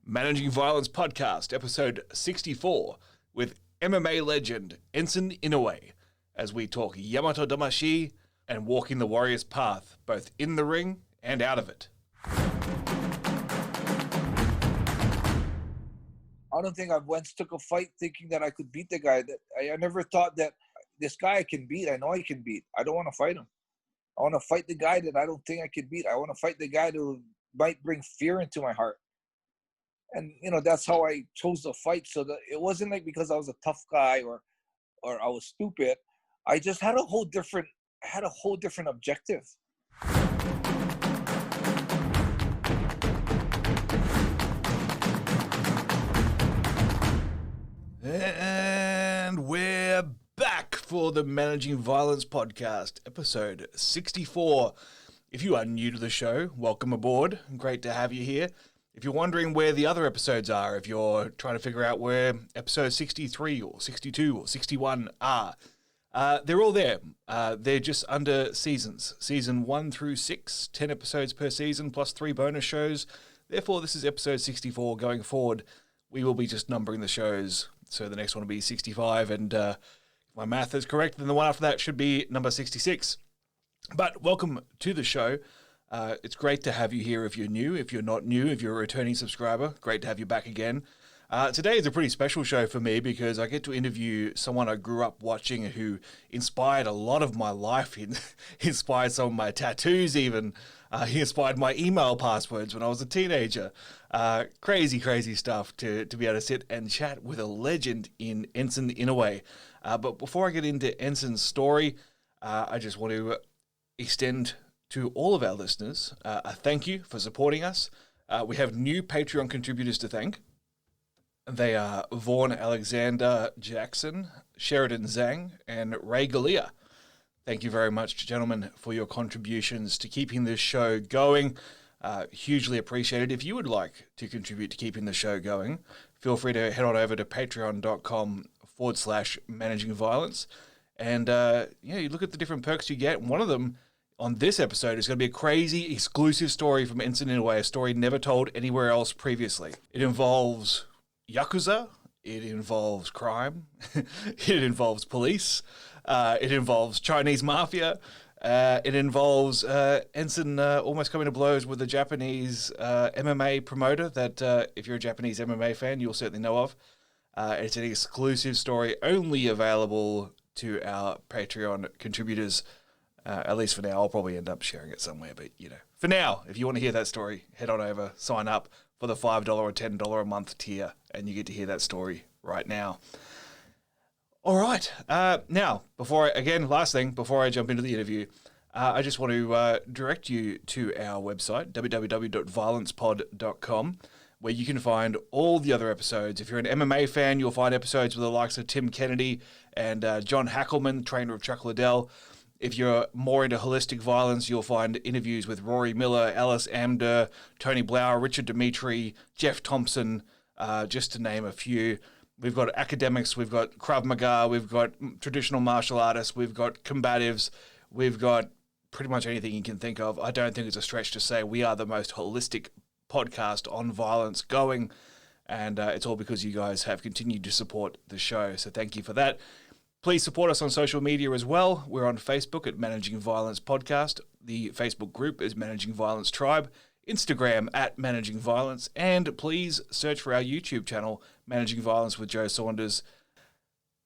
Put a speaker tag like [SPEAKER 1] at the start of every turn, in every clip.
[SPEAKER 1] Managing Violence Podcast, episode 64, with MMA legend Enson Inoue, as we talk Yamato Damashi and walking the warrior's path, both in the ring and out of it.
[SPEAKER 2] I don't think I once took a fight thinking that I could beat the guy. That I never thought that this guy I can beat. I know I can beat. I don't want to fight him. I want to fight the guy that I don't think I can beat. I want to fight the guy who might bring fear into my heart. And, you know, that's how I chose the fight. So that it wasn't like because I was a tough guy or I was stupid. I just had a whole different objective.
[SPEAKER 1] And we're back for the Managing Violence Podcast, episode 64. If you are new to the show, welcome aboard. Great to have you here. If you're wondering where the other episodes are, if you're trying to figure out where episode 63 or 62 or 61 are, they're all there. They're just under seasons. Season 1 through 6, 10 episodes per season, plus 3 bonus shows. Therefore, this is episode 64. Going forward, we will be just numbering the shows. So the next one will be 65, and if my math is correct, then the one after that should be number 66. But welcome to the show. It's great to have you here if you're new. If you're not new, if you're a returning subscriber, great to have you back again. Today is a pretty special show for me because I get to interview someone I grew up watching who inspired a lot of my life. He inspired some of my tattoos even. He inspired my email passwords when I was a teenager. Crazy stuff to be able to sit and chat with a legend in Enson Inoue. But before I get into Enson's story, I just want to extend to all of our listeners a thank you for supporting us. We have new Patreon contributors to thank. They are Vaughn Alexander Jackson, Sheridan Zhang, and Ray Galea. Thank you very much, gentlemen, for your contributions to keeping this show going. Hugely appreciated. If you would like to contribute to keeping the show going, feel free to head on over to patreon.com/managing violence. And you look at the different perks you get. One of them on this episode is going to be a crazy exclusive story from Enson Inoue, a story never told anywhere else previously. It involves Yakuza, it involves crime, it involves police, it involves Chinese mafia, it involves Enson almost coming to blows with a Japanese MMA promoter that if you're a Japanese MMA fan, you'll certainly know of. It's an exclusive story only available to our Patreon contributors. At least for now. I'll probably end up sharing it somewhere, but for now, if you want to hear that story, head on over, sign up for the $5 or $10 a month tier, and you get to hear that story right now. All right. Now, before I jump into the interview, I just want to direct you to our website, www.violencepod.com, where you can find all the other episodes. If you're an MMA fan, you'll find episodes with the likes of Tim Kennedy and John Hackelman, trainer of Chuck Liddell. If you're more into holistic violence, you'll find interviews with Rory Miller, Alice Amder, Tony Blauer, Richard Dimitri, Jeff Thompson, just to name a few. We've got academics, we've got Krav Maga, we've got traditional martial artists, we've got combatives, we've got pretty much anything you can think of. I don't think it's a stretch to say we are the most holistic podcast on violence going, and it's all because you guys have continued to support the show, so thank you for that. Please support us on social media as well. We're on Facebook at Managing Violence Podcast. The Facebook group is Managing Violence Tribe. Instagram at Managing Violence. And please search for our YouTube channel, Managing Violence with Joe Saunders.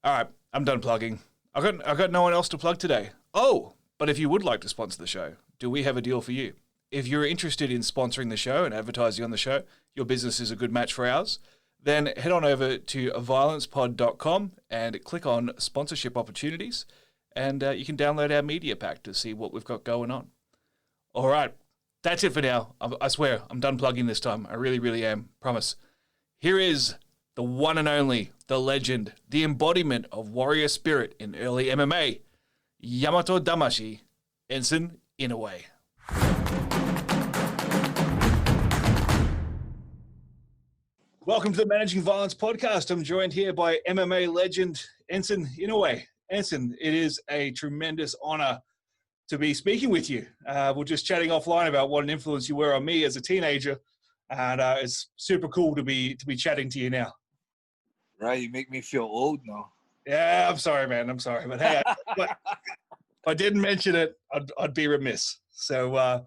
[SPEAKER 1] All right, I'm done plugging. I've got no one else to plug today. Oh, but if you would like to sponsor the show, do we have a deal for you? If you're interested in sponsoring the show and advertising on the show, your business is a good match for ours. Then head on over to violencepod.com and click on sponsorship opportunities, and you can download our media pack to see what we've got going on. All right, that's it for now. I swear, I'm done plugging this time. I really am. Promise. Here is the one and only, the legend, the embodiment of warrior spirit in early MMA, Yamato Damashi, Enson Inoue. Welcome to the Managing Violence Podcast. I'm joined here by MMA legend Enson Inoue. Enson, it is a tremendous honor to be speaking with you. We're just chatting offline about what an influence you were on me as a teenager. and it's super cool to be chatting to you now.
[SPEAKER 2] Right, you make me feel old now.
[SPEAKER 1] Yeah, I'm sorry, man. I'm sorry, but hey, if I didn't mention it, I'd be remiss. So,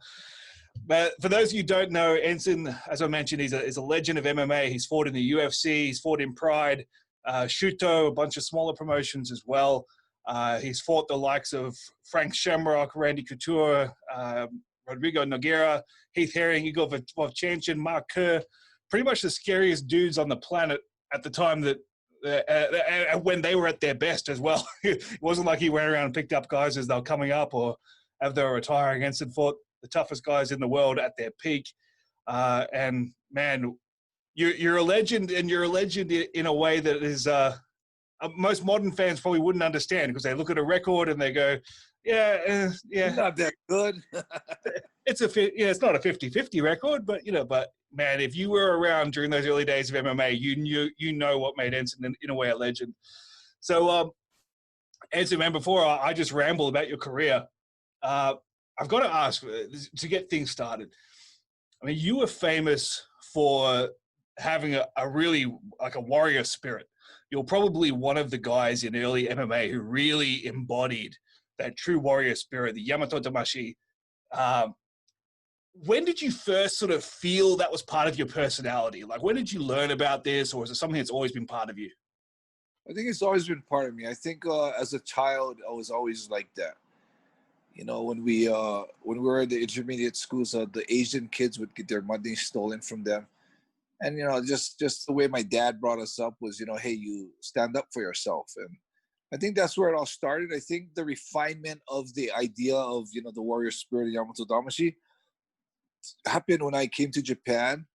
[SPEAKER 1] but for those of you who don't know, Enson, as I mentioned, he's a legend of MMA. He's fought in the UFC, he's fought in Pride, Shuto, a bunch of smaller promotions as well. He's fought the likes of Frank Shamrock, Randy Couture, Rodrigo Nogueira, Heath Herring, Igor Vovchanchyn, Mark Kerr, pretty much the scariest dudes on the planet at the time that when they were at their best as well. It wasn't like he went around and picked up guys as they were coming up or as they were retiring. Enson fought the toughest guys in the world at their peak. And man, you're a legend, and you're a legend in a way that is most modern fans probably wouldn't understand, because they look at a record and they go, yeah.
[SPEAKER 2] Not that good.
[SPEAKER 1] It's not a 50-50 record, but man, if you were around during those early days of MMA, you know what made Enson in a way a legend. So, Enson, man, before I just ramble about your career, I've got to ask, to get things started. I mean, you were famous for having a really like a warrior spirit. You're probably one of the guys in early MMA who really embodied that true warrior spirit, the Yamato Damashi. When did you first sort of feel that was part of your personality? Like, when did you learn about this, or is it something that's always been part of you?
[SPEAKER 2] I think it's always been part of me. I think as a child, I was always like that. When we were at the intermediate schools, the Asian kids would get their money stolen from them. And, just the way my dad brought us up was, hey, you stand up for yourself. And I think that's where it all started. I think the refinement of the idea of, the warrior spirit of Yamato Damashi happened when I came to Japan.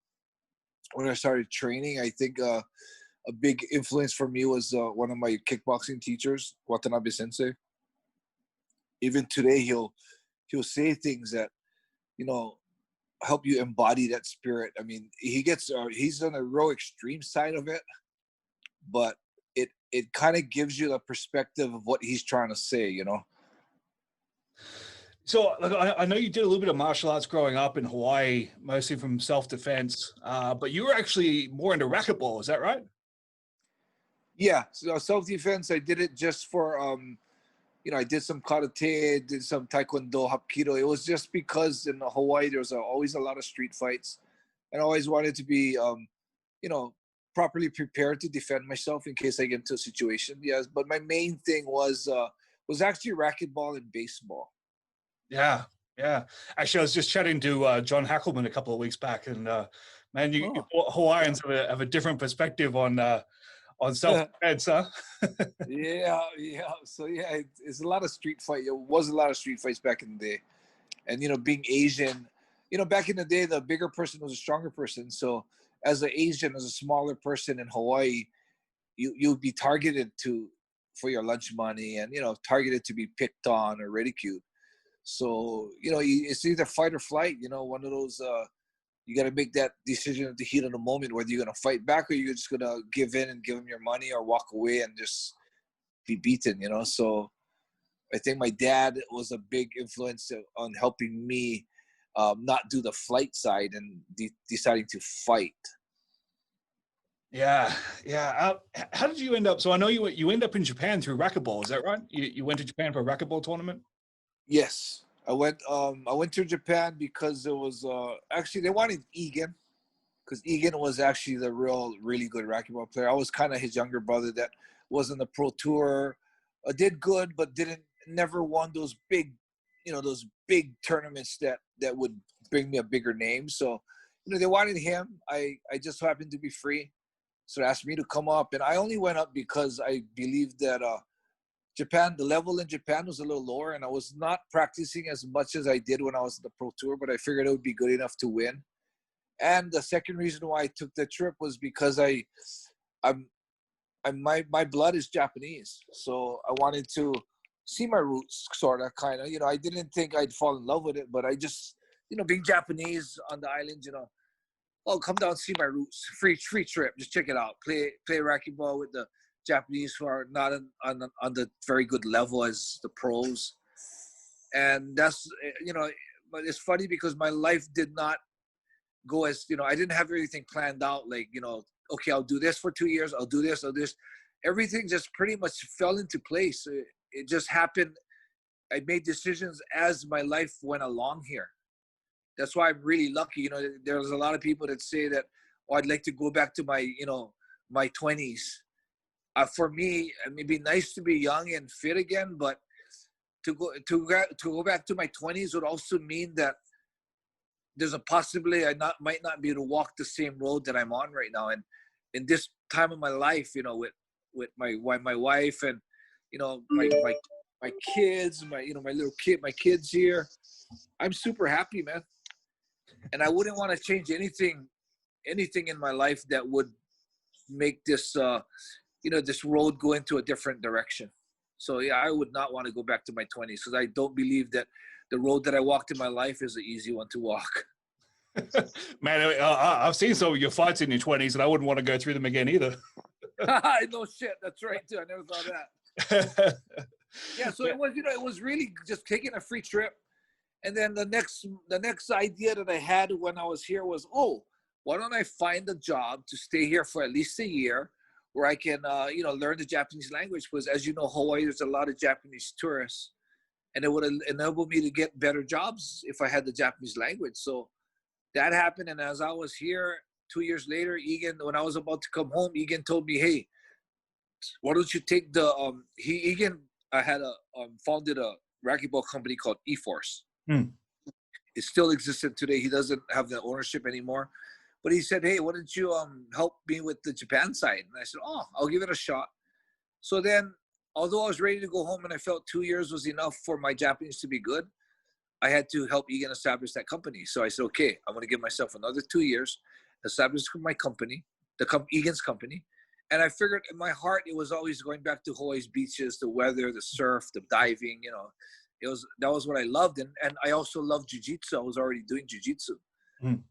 [SPEAKER 2] When I started training, I think a big influence for me was one of my kickboxing teachers, Watanabe Sensei. Even today, he'll say things that, help you embody that spirit. I mean, he's on the real extreme side of it, but it kind of gives you the perspective of what he's trying to say,
[SPEAKER 1] So, I know you did a little bit of martial arts growing up in Hawaii, mostly from self-defense, but you were actually more into racquetball. Is that right?
[SPEAKER 2] Yeah, so self-defense, I did it just for I did some karate, did some taekwondo, hapkido. It was just because in Hawaii there was always a lot of street fights, and I always wanted to be, properly prepared to defend myself in case I get into a situation. Yes, but my main thing was actually racquetball and baseball.
[SPEAKER 1] Yeah. Actually, I was just chatting to John Hackelman a couple of weeks back, and man, Hawaiians have a different perspective on self-defense, huh?
[SPEAKER 2] Yeah. So yeah, it's a lot of street fight. It was a lot of street fights back in the day, and being Asian, back in the day, the bigger person was a stronger person. So as an Asian, as a smaller person in Hawaii, you'd be targeted for your lunch money, and targeted to be picked on or ridiculed. So it's either fight or flight. One of those. You got to make that decision at the heat of the moment, whether you're going to fight back or you're just going to give in and give them your money, or walk away and just be beaten, So I think my dad was a big influence on helping me not do the flight side and deciding to fight.
[SPEAKER 1] Yeah. How did you end up? So I know you end up in Japan through racquetball. Is that right? You went to Japan for a racquetball tournament?
[SPEAKER 2] Yes. I went to Japan because it was actually they wanted Egan, because Egan was actually the really good racquetball player. I was kind of his younger brother that was on the pro tour, did good but never won those big tournaments that would bring me a bigger name. So they wanted him. I just happened to be free, so they asked me to come up, and I only went up because I believed that Japan, the level in Japan was a little lower, and I was not practicing as much as I did when I was in the pro tour, but I figured it would be good enough to win. And the second reason why I took the trip was because my blood is Japanese, so I wanted to see my roots, sort of, kind of. I didn't think I'd fall in love with it, but I just, being Japanese on the island, oh, come down, see my roots, free trip, just check it out, play racquetball with the Japanese who are not on the very good level as the pros. And that's, but it's funny because my life did not go as, you know, I didn't have everything planned out. Like, you know, okay, I'll do this for 2 years. I'll do this. I'll do this. Everything just pretty much fell into place. It just happened. I made decisions as my life went along here. That's why I'm really lucky. You know, there's a lot of people that say that, oh, I'd like to go back to my, you know, my 20s. For me, I mean, it'd be nice to be young and fit again, but to go back to my 20s would also mean that there's a possibility I might not be able to walk the same road that I'm on right now. And in this time of my life, you know, with my wife and, you know, my kids, my kids here, I'm super happy, man. And I wouldn't want to change anything in my life that would make this, you know, this road go into a different direction. So yeah, I would not want to go back to my 20s because I don't believe that the road that I walked in my life is an easy one to walk.
[SPEAKER 1] Man, I've seen some of your fights in your 20s, and I wouldn't want to go through them again either.
[SPEAKER 2] No shit, that's right too. I never thought that. Yeah, so it was, you know, it was really just taking a free trip. And then the next idea that I had when I was here was, oh, why don't I find a job to stay here for at least a year where I can, you know, learn the Japanese language? Because as you know, Hawaii, there's a lot of Japanese tourists. And it would enable me to get better jobs if I had the Japanese language. So that happened. And as I was here 2 years later, Egan, when I was about to come home, Egan told me, hey, why don't you take the, Egan had founded a racquetball company called eForce. It still existed today. He doesn't have the ownership anymore. But he said, hey, why don't you help me with the Japan side? And I said, oh, I'll give it a shot. So then, although I was ready to go home and I felt 2 years was enough for my Japanese to be good, I had to help Egan establish that company. So I said, okay, I'm going to give myself another 2 years, establish my company, Egan's company. And I figured in my heart, it was always going back to Hawaii's beaches, the weather, the surf, the diving, you know. That was what I loved. And I also loved jiu-jitsu. I was already doing jiu-jitsu.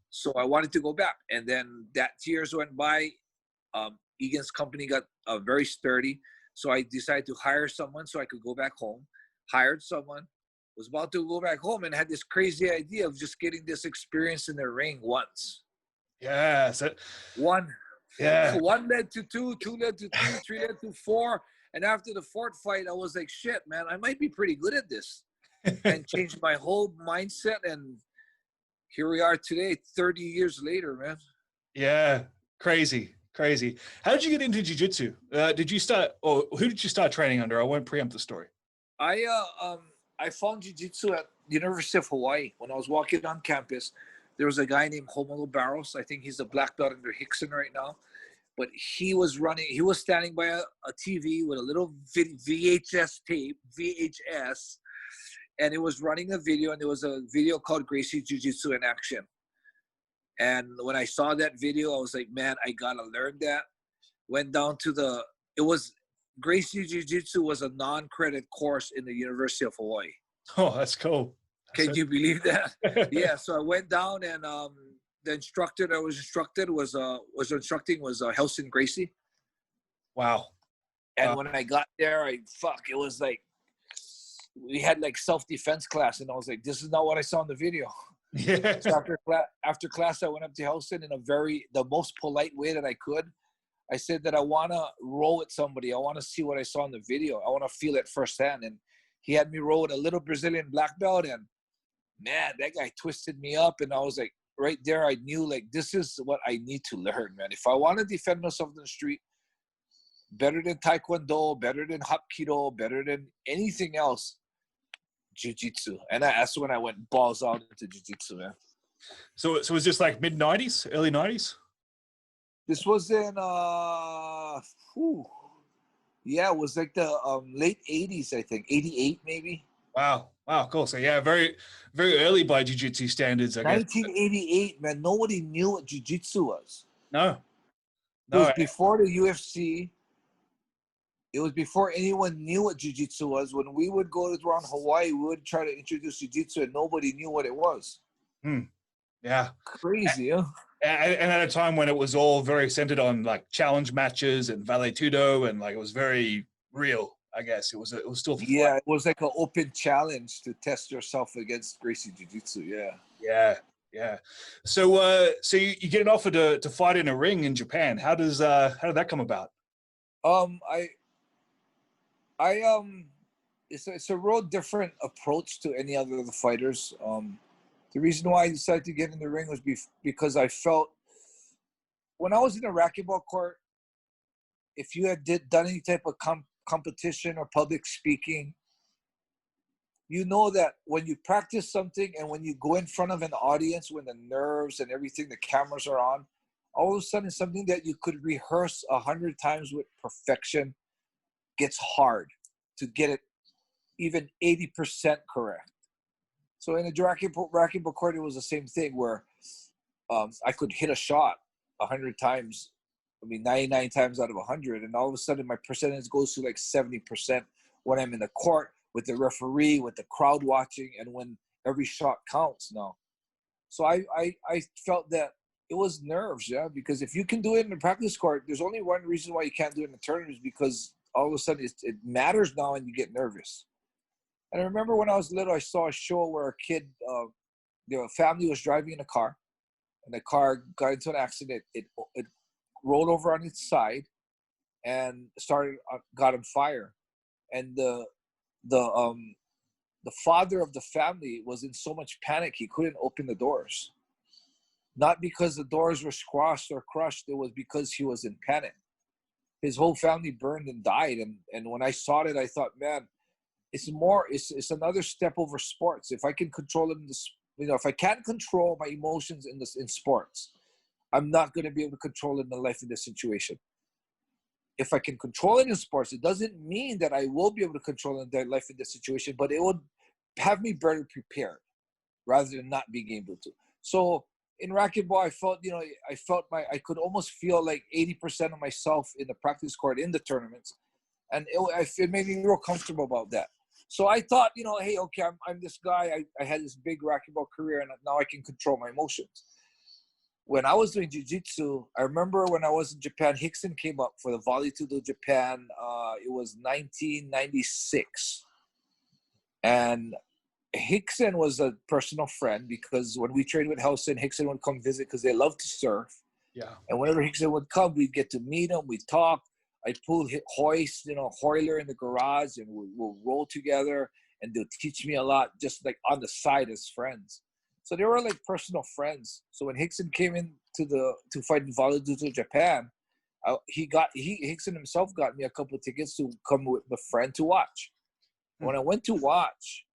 [SPEAKER 2] So I wanted to go back. And then that years went by. Egan's company got very sturdy. So I decided to hire someone so I could go back home. Hired someone, was about to go back home and had this crazy idea of just getting this experience in the ring once.
[SPEAKER 1] Yeah.
[SPEAKER 2] One led to two led to three, three led to four. And after the fourth fight, I was like, shit, man, I might be pretty good at this. And changed my whole mindset. And here we are today, 30 years later, man.
[SPEAKER 1] Yeah. Crazy. How did you get into jiu-jitsu? Did you start, or who did you start training under? I won't preempt the story.
[SPEAKER 2] I found jiu-jitsu at the University of Hawaii. When I was walking on campus, there was a guy named Homolo Barros. I think he's a black belt under Hickson right now. But he was standing by a TV with a little VHS tape, and it was running a video, and there was a video called Gracie Jiu-Jitsu in Action. And when I saw that video, I was like, man, I gotta learn that. Went down to Gracie Jiu-Jitsu was a non-credit course in the University of Hawaii.
[SPEAKER 1] Oh, that's cool.
[SPEAKER 2] Can you believe that? Yeah, so I went down, and the instructor that was instructing was Helson Gracie.
[SPEAKER 1] Wow.
[SPEAKER 2] And when I got there, it was like, we had like self-defense class, and I was like, this is not what I saw in the video. Yeah. So after class, I went up to Helson in the most polite way that I could. I said that I want to roll with somebody. I want to see what I saw in the video. I want to feel it firsthand. And he had me roll with a little Brazilian black belt, and man, that guy twisted me up. And I was like, right there, I knew, like, this is what I need to learn, man. If I want to defend myself in the street, better than Taekwondo, better than Hapkido, better than anything else, Jiu-Jitsu. And that's when I went balls out into Jiu-Jitsu, man.
[SPEAKER 1] So was this like mid-90s, early 90s?
[SPEAKER 2] This was in, it was like the late 80s, I think. 88, maybe.
[SPEAKER 1] Wow, cool. So yeah, very, very early by jiu-jitsu standards, I guess.
[SPEAKER 2] 1988, man. Nobody knew what jiu-jitsu was.
[SPEAKER 1] No.
[SPEAKER 2] It was before the UFC. It was before anyone knew what jiu-jitsu was. When we would go around Hawaii, we would try to introduce jiu-jitsu, and nobody knew what it was.
[SPEAKER 1] Yeah.
[SPEAKER 2] Crazy, huh?
[SPEAKER 1] And at a time when it was all very centered on like challenge matches and vale tudo, and like it was very real, I guess. It was still fun.
[SPEAKER 2] It was like an open challenge to test yourself against Gracie Jiu-Jitsu. Yeah.
[SPEAKER 1] Yeah. So you get an offer to fight in a ring in Japan. How did that come about?
[SPEAKER 2] I it's a real different approach to any other of the fighters. The reason why I decided to get in the ring was because I felt when I was in a racquetball court, if you had done any type of competition or public speaking, you know that when you practice something and when you go in front of an audience, when the nerves and everything, the cameras are on, all of a sudden something that you could rehearse 100 times with perfection gets hard to get it even 80% correct. So in a racquetball court, it was the same thing where I could hit a shot 100 times, 99 times out of 100, and all of a sudden my percentage goes to like 70% when I'm in the court with the referee, with the crowd watching, and when every shot counts now. So I felt that it was nerves, yeah, because if you can do it in the practice court, there's only one reason why you can't do it in the tournament, is because all of a sudden it matters now and you get nervous. And I remember when I was little, I saw a show where a kid, a family was driving in a car, and the car got into an accident. It rolled over on its side and got on fire. And the father of the family was in so much panic he couldn't open the doors. Not because the doors were squashed or crushed, it was because he was in panic. His whole family burned and died. And when I saw it, I thought, man, it's another step over sports. If I can control it if I can't control my emotions in sports, I'm not going to be able to control it in the life in this situation. If I can control it in sports, it doesn't mean that I will be able to control it in life in this situation, but it would have me better prepared rather than not being able to. So in racquetball, I could almost feel like 80% of myself in the practice court in the tournaments, and it made me real comfortable about that. So I thought, hey, okay, I'm this guy. I had this big racquetball career, and now I can control my emotions. When I was doing Jiu Jitsu, I remember when I was in Japan, Rickson came up for the Volley to Japan. It was 1996. And Rickson was a personal friend because when we trained with Helson, Rickson would come visit because they love to surf.
[SPEAKER 1] Yeah.
[SPEAKER 2] And whenever Rickson would come, we'd get to meet him, we'd talk. I'd pull hoist, Hoiler in the garage, and we'll roll together, and they'll teach me a lot just like on the side as friends. So they were like personal friends. So when Rickson came in to fight in Volley to Japan, Rickson himself got me a couple of tickets to come with a friend to watch. When I went to watch,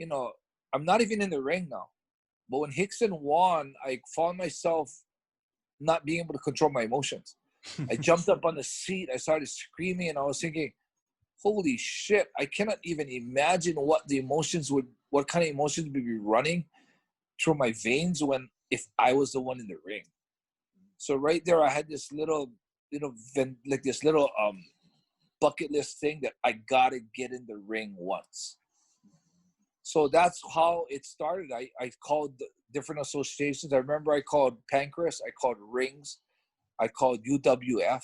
[SPEAKER 2] I'm not even in the ring now. But when Rickson won, I found myself not being able to control my emotions. I jumped up on the seat. I started screaming, and I was thinking, holy shit, I cannot even imagine what kind of emotions would be running through my veins if I was the one in the ring. So right there, I had this little, this little bucket list thing that I gotta get in the ring once. So that's how it started. I called different associations. I remember I called Pancras, I called Rings, I called UWF.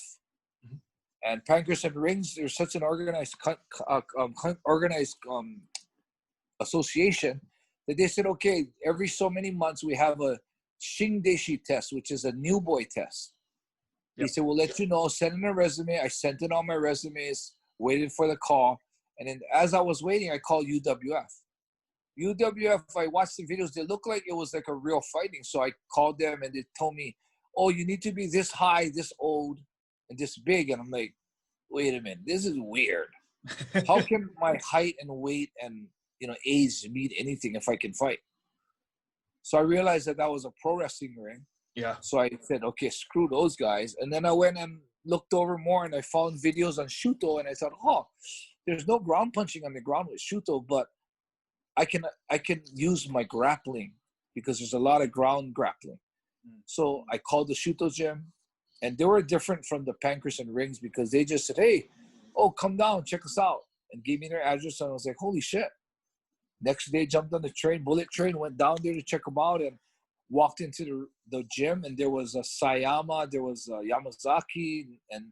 [SPEAKER 2] And Pancras and Rings, they're such an organized association that they said, okay, every so many months we have a Shindeshi test, which is a new boy test. Yep. He said, we'll let you know, send in a resume. I sent in all my resumes, waited for the call. And then as I was waiting, I called UWF. UWF, I watched the videos. They looked like it was like a real fighting. So I called them and they told me, oh, you need to be this high, this old, and this big. And I'm like, wait a minute, this is weird. How can my height and weight and age mean anything if I can fight? So I realized that was a pro wrestling ring.
[SPEAKER 1] Yeah.
[SPEAKER 2] So I said, okay, screw those guys. And then I went and looked over more, and I found videos on Shuto, and I thought, oh, there's no ground punching on the ground with Shuto, but I can use my grappling because there's a lot of ground grappling. So I called the Shuto gym, and they were different from the Pancras and Rings because they just said, hey, come down, check us out, and gave me their address. And I was like, holy shit. Next day, jumped on the bullet train, went down there to check them out, and walked into the gym, and there was a Sayama, there was a Yamazaki, and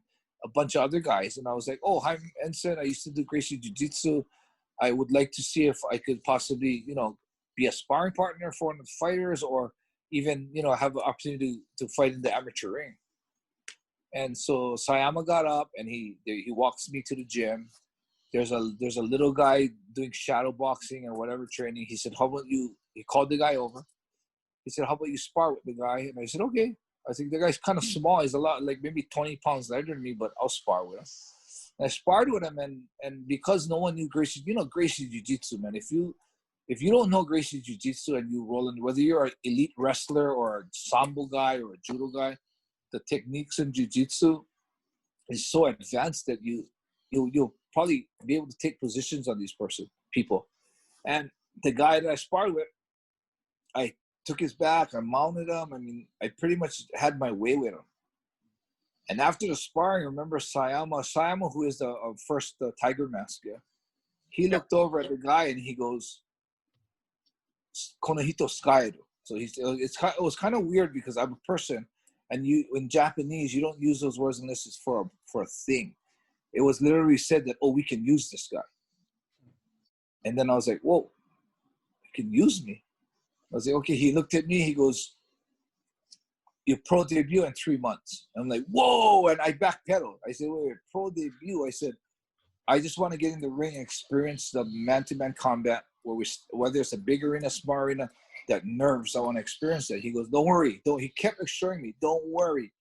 [SPEAKER 2] a bunch of other guys. And I was like, oh, hi, I'm Enson. I used to do Gracie Jiu Jitsu. I would like to see if I could possibly, be a sparring partner for one of the fighters, or even, you know, have an opportunity to fight in the amateur ring. And so Sayama got up and he walks me to the gym. There's a little guy doing shadow boxing or whatever training. He said, how about you, he called the guy over. He said, how about you spar with the guy? And I said, okay. I think the guy's kind of small. He's a lot, like maybe 20 pounds lighter than me, but I'll spar with him. And I sparred with him, and because no one knew Gracie, you know, Gracie Jiu-Jitsu, man. If you don't know Gracie Jiu-Jitsu and you roll in, whether you're an elite wrestler or a sambo guy or a judo guy, the techniques in Jiu-Jitsu is so advanced that you'll probably be able to take positions on these people. And the guy that I sparred with, I took his back, I mounted him. I mean, I pretty much had my way with him. And after the sparring, I remember Sayama, who is the first Tiger Mask, yeah, he looked over at the guy and he goes, "Konohito Skairu." So it was kind of weird because I'm a person, and in Japanese you don't use those words unless it's for a thing. It was literally said that, oh, we can use this guy. And then I was like, whoa, you can use me? I was like, okay. He looked at me, he goes, your pro debut in 3 months. I'm like, whoa, and I backpedaled. I said, wait, pro debut? I said, I just want to get in the ring and experience the man-to-man combat, whether it's a big arena, small arena, that nerves, I want to experience that. He goes, don't worry. He kept assuring me, don't worry.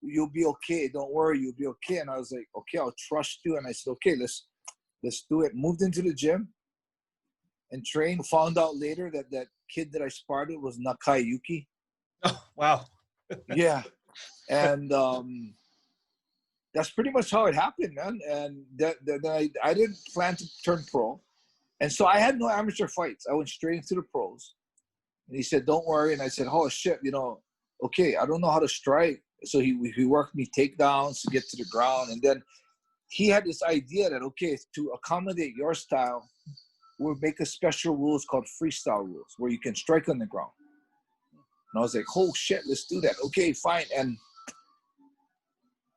[SPEAKER 2] You'll be okay. Don't worry, you'll be okay. And I was like, okay, I'll trust you. And I said, okay, let's do it. Moved into the gym and trained. Found out later that kid that I sparred with was Nakai Yuki.
[SPEAKER 1] Oh, wow.
[SPEAKER 2] Yeah. And that's pretty much how it happened, man. And I didn't plan to turn pro. And so I had no amateur fights. I went straight into the pros. And he said, don't worry. And I said, oh, shit, you know, okay, I don't know how to strike. So he worked me takedowns to get to the ground. And then he had this idea that, okay, to accommodate your style, we'll make a special rules called freestyle rules where you can strike on the ground. And I was like, oh, shit, let's do that. Okay, fine. And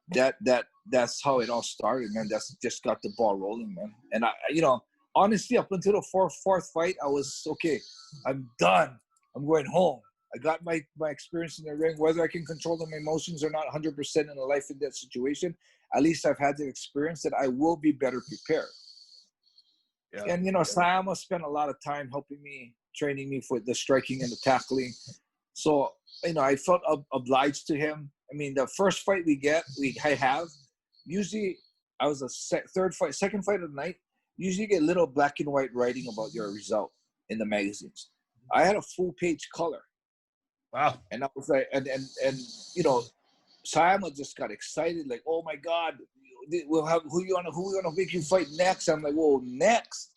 [SPEAKER 2] that's how it all started, man. That's just got the ball rolling, man. And I, you know, honestly, up until the fourth fight, I was, okay, I'm done. I'm going home. I got my experience in the ring. Whether I can control my emotions or not 100% in a life and death situation, at least I've had the experience that I will be better prepared. Yeah. And, you know, Sayama spent a lot of time helping me, training me for the striking and the tackling. So, you know, I felt obliged to him. I mean, the first fight I have, usually I was second fight of the night, usually you get little black and white writing about your result in the magazines. I had a full page color.
[SPEAKER 1] Wow.
[SPEAKER 2] And I was like, and you know, Sayama just got excited, like, oh my God, we'll have who you wanna make you fight next? I'm like, whoa, next.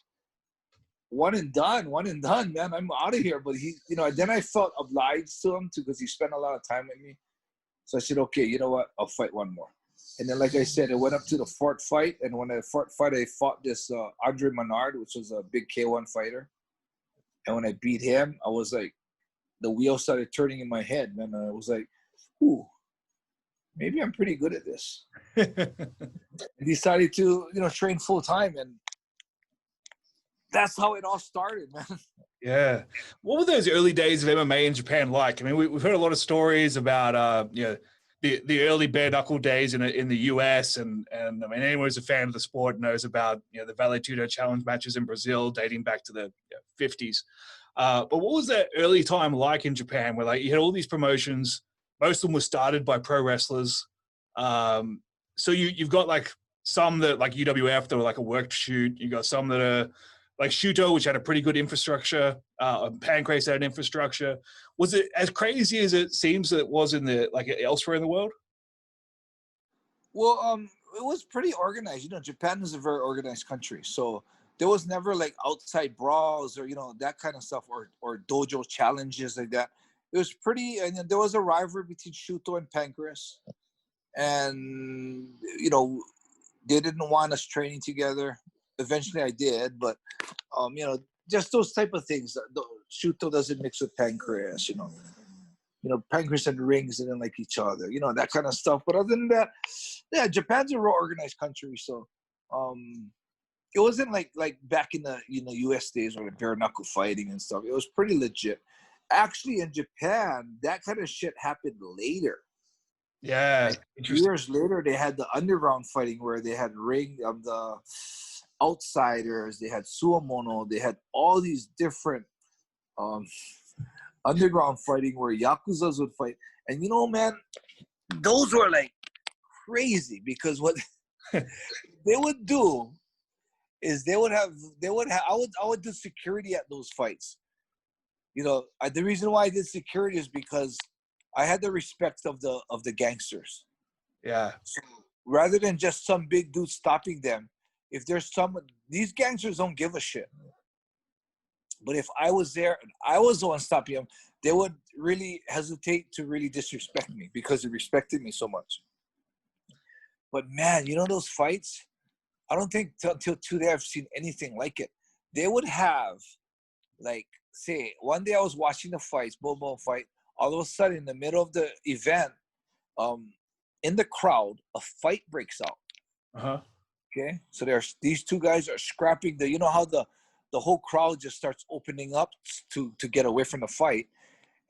[SPEAKER 2] One and done, man. I'm out of here. But he, you know, then I felt obliged to him because he spent a lot of time with me. So I said, okay, you know what? I'll fight one more. And then, like I said, it went up to the fourth fight. And when I fought this Andre Menard, which was a big K1 fighter. And when I beat him, I was like, the wheel started turning in my head, man. I was like, ooh, maybe I'm pretty good at this. I decided to, you know, train full time. And that's how it all started, man.
[SPEAKER 1] Yeah. What were those early days of MMA in Japan like? I mean, we've heard a lot of stories about, you know, the early bare knuckle days in the US, and I mean, anyone who's a fan of the sport knows about, you know, the Vale Tudo challenge matches in Brazil dating back to the 50s. But what was that early time like in Japan, where like you had all these promotions, most of them were started by pro wrestlers. So you've got like some that like UWF that were like a work shoot. You got some that are like Shuto, which had a pretty good infrastructure. Pancrase had an infrastructure. Was it as crazy as it seems that it was in the like elsewhere in the world?
[SPEAKER 2] Well, it was pretty organized. You know, Japan is a very organized country, so there was never like outside brawls or, you know, that kind of stuff, or dojo challenges like that. It was pretty, and there was a rivalry between Shuto and Pancrase, and, you know, they didn't want us training together. Eventually I did, but you know, just those type of things. Shuto doesn't mix with Pancrase, you know, Pancrase and rings didn't like each other, you know, that kind of stuff. But other than that, yeah, Japan's a real organized country, so it wasn't like back in the, you know, US days or bare knuckle fighting and stuff. It was pretty legit. actually in Japan, that kind of shit happened later.
[SPEAKER 1] Yeah,
[SPEAKER 2] Like
[SPEAKER 1] interesting.
[SPEAKER 2] years later, they had the underground fighting where they had ring of the outsiders, they had suamono, they had all these different um, underground fighting where yakuzas would fight. And you know, man, those were like crazy because what they would do is they would have I would do security at those fights. You know, the reason why I did security is because I had the respect of the gangsters.
[SPEAKER 1] Yeah.
[SPEAKER 2] So rather than just some big dude stopping them, if there's these gangsters don't give a shit. But if I was there and I was the one stopping them, they would really hesitate to really disrespect me because they respected me so much. But man, you know those fights? I don't think until today I've seen anything like it. They would have, like, say, one day I was watching the fights, boom, fight. All of a sudden, in the middle of the event, in the crowd, a fight breaks out.
[SPEAKER 1] Uh-huh.
[SPEAKER 2] Okay, so these two guys are scrapping. You know how the whole crowd just starts opening up to get away from the fight,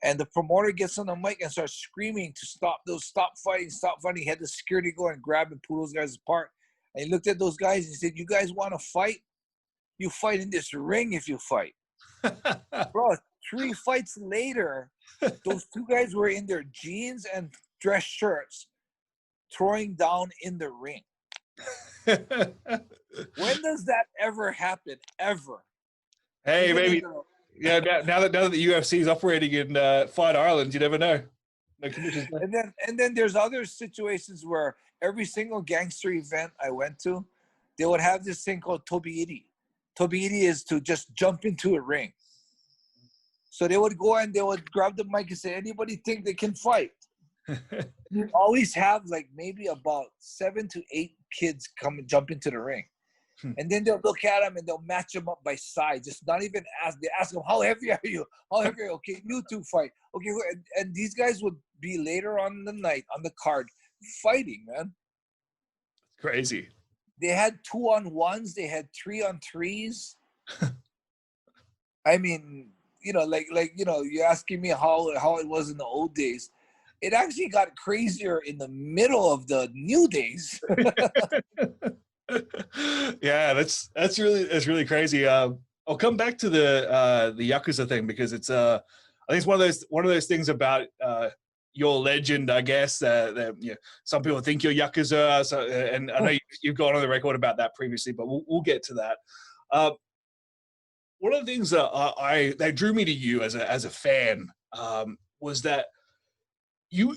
[SPEAKER 2] and the promoter gets on the mic and starts screaming to stop fighting. He had the security go and grab and pull those guys apart. And he looked at those guys and he said, "You guys want to fight? You fight in this ring if you fight." Bro, 3 fights later, those two guys were in their jeans and dress shirts throwing down in the ring. When does that ever happen? Ever?
[SPEAKER 1] Hey,
[SPEAKER 2] Even
[SPEAKER 1] maybe. Yeah, now that the UFC is operating in Fight Island, you never know. No conditions.
[SPEAKER 2] And then there's other situations where every single gangster event I went to, they would have this thing called tobiiri. Tobiiri is to just jump into a ring. So they would go and they would grab the mic and say, "Anybody think they can fight?" You always have like maybe about 7 to 8 kids come and jump into the ring. And then they'll look at them and they'll match them up by size. Just not even ask. They ask them, "How heavy are you? How heavy are you?" "Okay, you two fight." Okay, and these guys would be later on in the night on the card fighting, man.
[SPEAKER 1] Crazy.
[SPEAKER 2] They had 2-on-1s. They had 3-on-3s. I mean, you know, like you know, you're asking me how it was in the old days. It actually got crazier in the middle of the new days.
[SPEAKER 1] Yeah, that's really crazy. I'll come back to the Yakuza thing because it's I think it's one of those things about your legend, I guess. That you know, some people think you're Yakuza, and I know you've gone on the record about that previously, but we'll get to that. One of the things that drew me to you as a fan was that you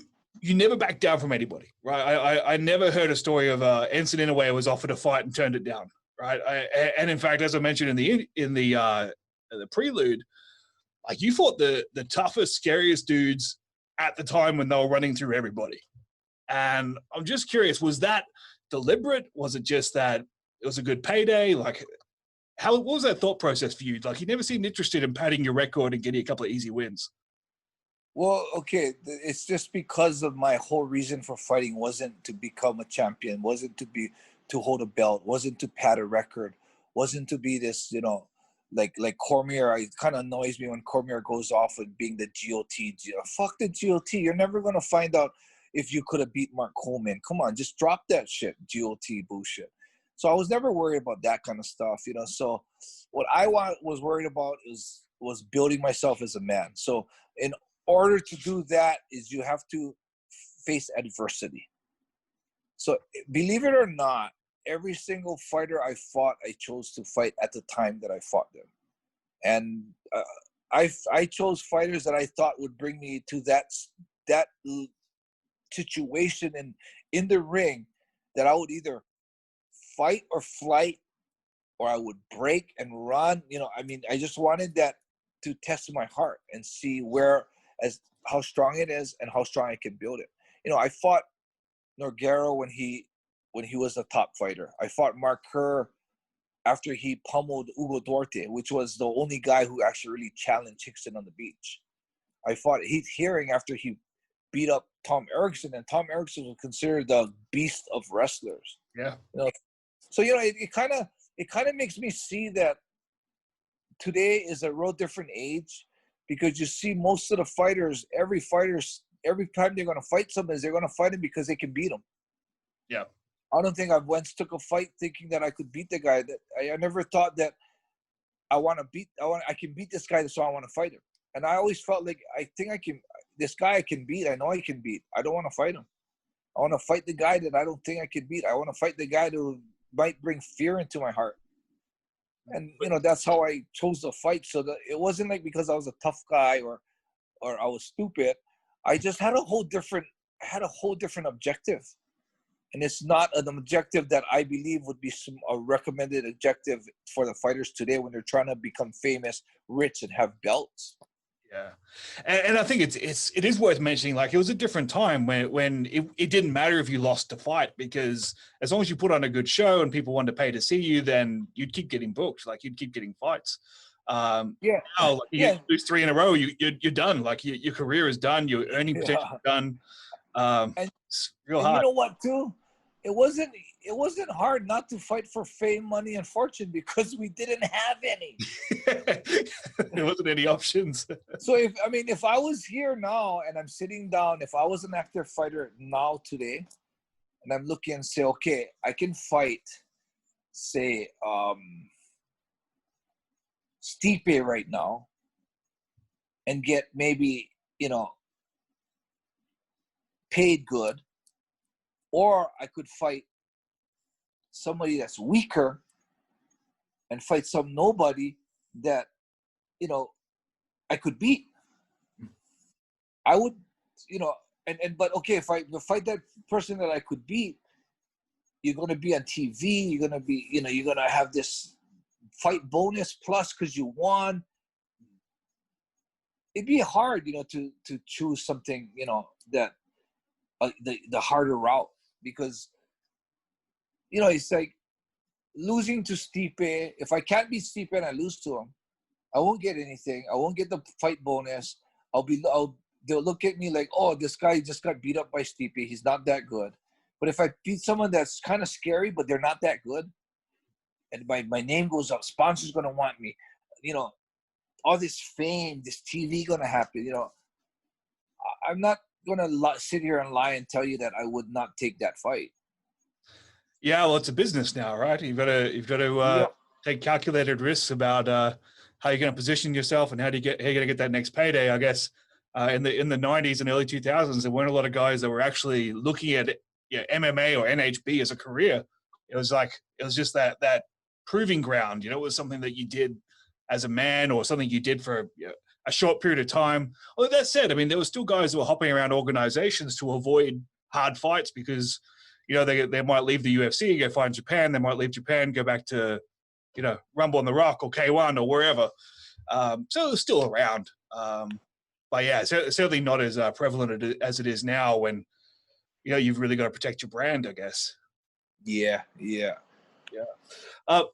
[SPEAKER 1] never backed down from anybody, right? I never heard a story of Enson Inoue was offered a fight and turned it down, right? And in fact, as I mentioned in the prelude, like you fought the toughest, scariest dudes at the time when they were running through everybody. And I'm just curious, was that deliberate? Was it just that it was a good payday? Like, what was that thought process for you? Like, you never seemed interested in padding your record and getting a couple of easy wins.
[SPEAKER 2] Well, okay, it's just because of my whole reason for fighting wasn't to become a champion, wasn't to hold a belt, wasn't to pad a record, wasn't to be this, you know, like Cormier. It kind of annoys me when Cormier goes off with being the GOT. Fuck the GOT. You're never gonna find out if you could have beat Mark Coleman. Come on, just drop that shit, GOT bullshit. So I was never worried about that kind of stuff, you know. So what I was worried about was building myself as a man. So in order to do that is you have to face adversity. So believe it or not, every single fighter I fought, I chose to fight at the time that I fought them. And I chose fighters that I thought would bring me to that situation in the ring that I would either fight or flight, or I would break and run. You know, I mean, I just wanted that to test my heart and see how strong it is and how strong I can build it. You know, I fought Nogueira when he was a top fighter. I fought Mark Kerr after he pummeled Hugo Duarte, which was the only guy who actually really challenged Hickson on the beach. I fought Heath Herring after he beat up Tom Erickson, and Tom Erickson was considered the beast of wrestlers.
[SPEAKER 1] Yeah.
[SPEAKER 2] You know, so you know, it kind of makes me see that today is a real different age, because you see most of the fighters, every time they're going to fight somebody, they're going to fight him because they can beat him.
[SPEAKER 1] Yeah.
[SPEAKER 2] I don't think I once took a fight thinking that I could beat the guy. That I never thought that I can beat this guy, so I want to fight him. And I always felt like this guy I can beat. I know I can beat. I don't want to fight him. I want to fight the guy that I don't think I can beat. I want to fight the guy who might bring fear into my heart. And that's how I chose the fight. So that it wasn't like because I was a tough guy or I was stupid. I just had a whole different objective. And it's not an objective that I believe would be a recommended objective for the fighters today when they're trying to become famous, rich, and have belts.
[SPEAKER 1] Yeah, and I think it is worth mentioning. Like, it was a different time when it didn't matter if you lost the fight, because as long as you put on a good show and people wanted to pay to see you, then you'd keep getting booked. Like, you'd keep getting fights. Now, like, you lose 3 in a row, you're done. Like, your career is done. Your earning potential is done. It's real hard.
[SPEAKER 2] You know what, too? It wasn't hard not to fight for fame, money, and fortune because we didn't have any.
[SPEAKER 1] There wasn't any options.
[SPEAKER 2] So if I was here now and I'm sitting down, if I was an active fighter now today, and I'm looking and say, okay, I can fight, say, Stipe right now, and get maybe paid good. Or I could fight somebody that's weaker and fight some nobody that, I could beat. I would, but okay, if I fight that person that I could beat, you're going to be on TV. You're going to be, you're going to have this fight bonus plus because you won. It'd be hard, to choose something, that the harder route. Because, it's like losing to Stipe. If I can't beat Stipe and I lose to him, I won't get anything. I won't get the fight bonus. They'll look at me like, oh, this guy just got beat up by Stipe. He's not that good. But if I beat someone that's kind of scary, but they're not that good, and my name goes up, sponsors going to want me, all this fame, this TV going to happen, I'm not going to sit here and lie and tell you that I would not take that fight.
[SPEAKER 1] Yeah, well, it's a business now, right? You've got to take calculated risks about how you're going to position yourself and how you're going to get that next payday. I guess in the 90s and early 2000s, there weren't a lot of guys that were actually looking at MMA or NHB as a career. It was just that proving ground. It was something that you did as a man or something you did for a short period of time. Although that said, I mean, there were still guys who were hopping around organizations to avoid hard fights because, they might leave the UFC, go find Japan. They might leave Japan, go back to, Rumble on the Rock or K1 or wherever. So it was still around. But yeah, certainly not as prevalent as it is now when, you've really got to protect your brand, I guess.
[SPEAKER 2] Yeah.
[SPEAKER 1] I'm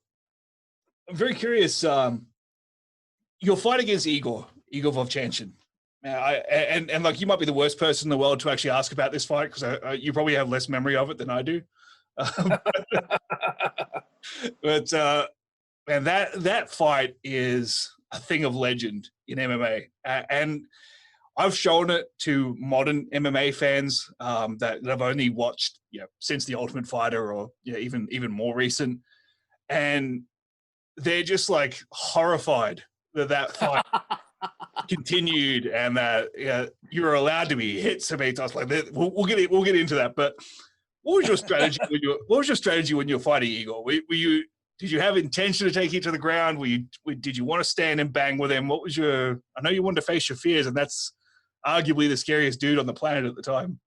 [SPEAKER 1] very curious. Your fight against Igor Vovchanchyn. And like, you might be the worst person in the world to actually ask about this fight because you probably have less memory of it than I do. But man, that fight is a thing of legend in MMA, and I've shown it to modern MMA fans that have only watched since The Ultimate Fighter or even more recent, and they're just like horrified that fight continued and that you were allowed to be hit so many times. Like that. We'll get into that. But what was your strategy when you were fighting Igor? Did you have intention to take him to the ground? Did you want to stand and bang with him? What was your? I know you wanted to face your fears, and that's arguably the scariest dude on the planet at the time.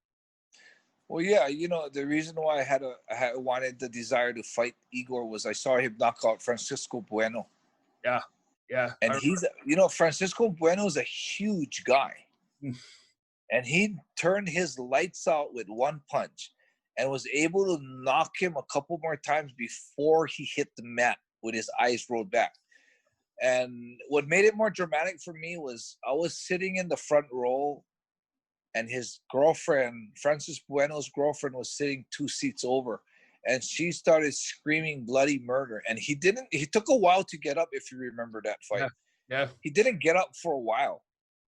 [SPEAKER 2] Well, yeah, the reason why I wanted the desire to fight Igor was I saw him knock out Francisco Bueno.
[SPEAKER 1] Yeah.
[SPEAKER 2] And he's, Francisco Bueno is a huge guy. And he turned his lights out with one punch and was able to knock him a couple more times before he hit the mat with his eyes rolled back. And what made it more dramatic for me was I was sitting in the front row and his girlfriend, Francis Bueno's girlfriend, was sitting 2 seats over. And she started screaming bloody murder. And he took a while to get up, if you remember that fight.
[SPEAKER 1] Yeah.
[SPEAKER 2] He didn't get up for a while.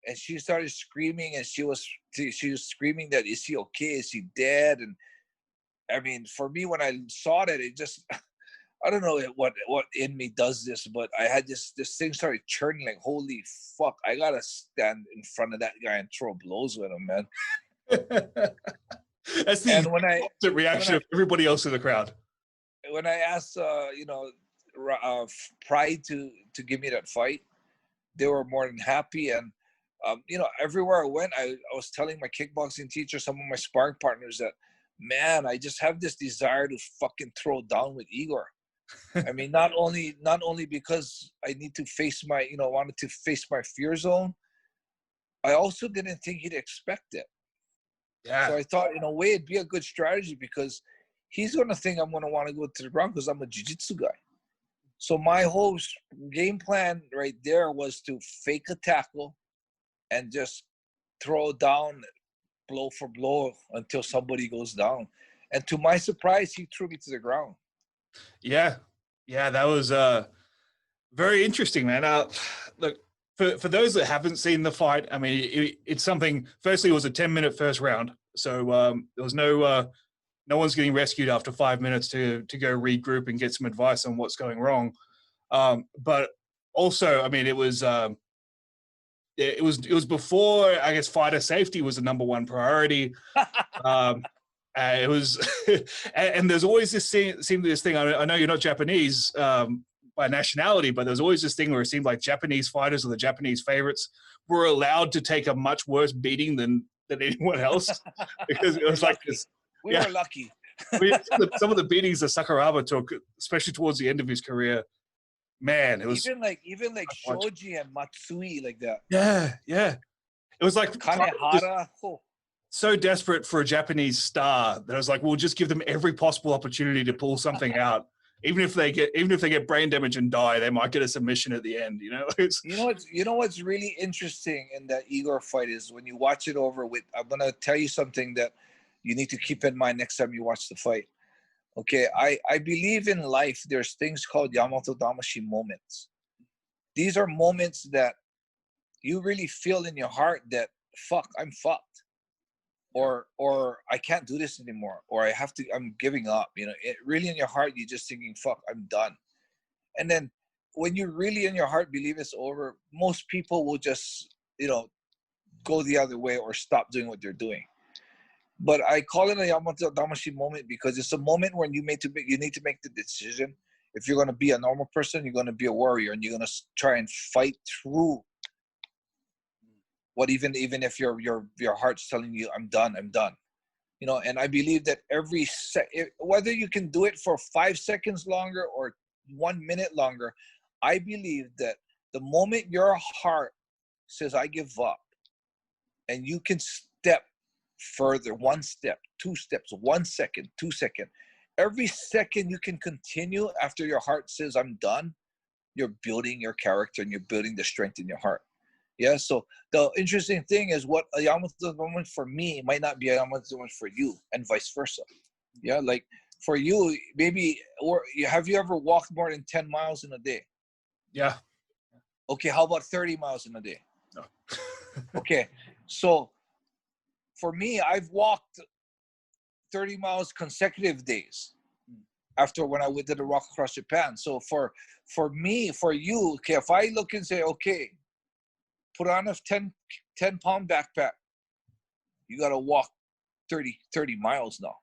[SPEAKER 2] and she started screaming, and she was screaming that, is he okay? Is he dead? And I mean, for me, when I saw that, it just, I don't know what in me does this, but I had this thing started churning, like, holy fuck, I gotta stand in front of that guy and throw blows with him, man.
[SPEAKER 1] That's the opposite reaction of everybody else in the crowd.
[SPEAKER 2] When I asked, Pride to give me that fight, they were more than happy. And everywhere I went, I was telling my kickboxing teacher, some of my sparring partners, that, man, I just have this desire to fucking throw down with Igor. I mean, not only because I need to face wanted to face my fear zone, I also didn't think he'd expect it.
[SPEAKER 1] Yeah.
[SPEAKER 2] So I thought, in a way, it'd be a good strategy, because he's going to think I'm going to want to go to the ground because I'm a jiu-jitsu guy. So my whole game plan right there was to fake a tackle and just throw down blow for blow until somebody goes down. And to my surprise, he threw me to the ground.
[SPEAKER 1] Yeah, that was very interesting, man. Look, for those that haven't seen the fight, I mean, it's something. Firstly, it was a 10-minute first round, so there was no one's getting rescued after 5 minutes to go regroup and get some advice on what's going wrong. But also, I mean, it was before, I guess, fighter safety was the number one priority. It was, and there's always this thing. I know you're not Japanese by nationality, but there's always this thing where it seemed like Japanese fighters or the Japanese favorites were allowed to take a much worse beating than anyone else, because it was like this.
[SPEAKER 2] We were lucky.
[SPEAKER 1] Some of the beatings that Sakuraba took, especially towards the end of his career, man, it was
[SPEAKER 2] even like Shoji and Matsui, like that.
[SPEAKER 1] Yeah. It was like
[SPEAKER 2] Kanehara.
[SPEAKER 1] So desperate for a Japanese star that I was like, we'll just give them every possible opportunity to pull something out. Even if they get brain damage and die, they might get a submission at the end. You know
[SPEAKER 2] what's really interesting in that Igor fight is when you watch it over with. I'm gonna tell you something that you need to keep in mind next time you watch the fight. Okay, I believe in life there's things called Yamato Damashi moments. These are moments that you really feel in your heart that, fuck, I'm fucked. Or I can't do this anymore, or I'm giving up. It really in your heart, you're just thinking, fuck, I'm done. And then when you really in your heart believe it's over, most people will just, go the other way or stop doing what they're doing. But I call it a Yamato Damashi moment because it's a moment when you need to make the decision. If you're going to be a normal person, you're going to be a warrior, and you're going to try and fight through what even if your heart's telling you, I'm done. And I believe that whether you can do it for 5 seconds longer or 1 minute longer, I believe that the moment your heart says, I give up, and you can step further, 1 step, 2 steps, 1 second, 2 seconds. Every second you can continue after your heart says, I'm done, you're building your character and you're building the strength in your heart. Yeah, so the interesting thing is what a Yamato moment for me might not be a Yamato moment for you, and vice versa. Yeah, like for you, maybe, or have you ever walked more than 10 miles in a day?
[SPEAKER 1] Yeah.
[SPEAKER 2] Okay, how about 30 miles in a day?
[SPEAKER 1] No.
[SPEAKER 2] Okay, so for me, I've walked 30 miles consecutive days after when I did a walk across Japan. So for me, for you, okay, if I look and say, okay, put on a 10-pound backpack, you got to walk 30 miles now.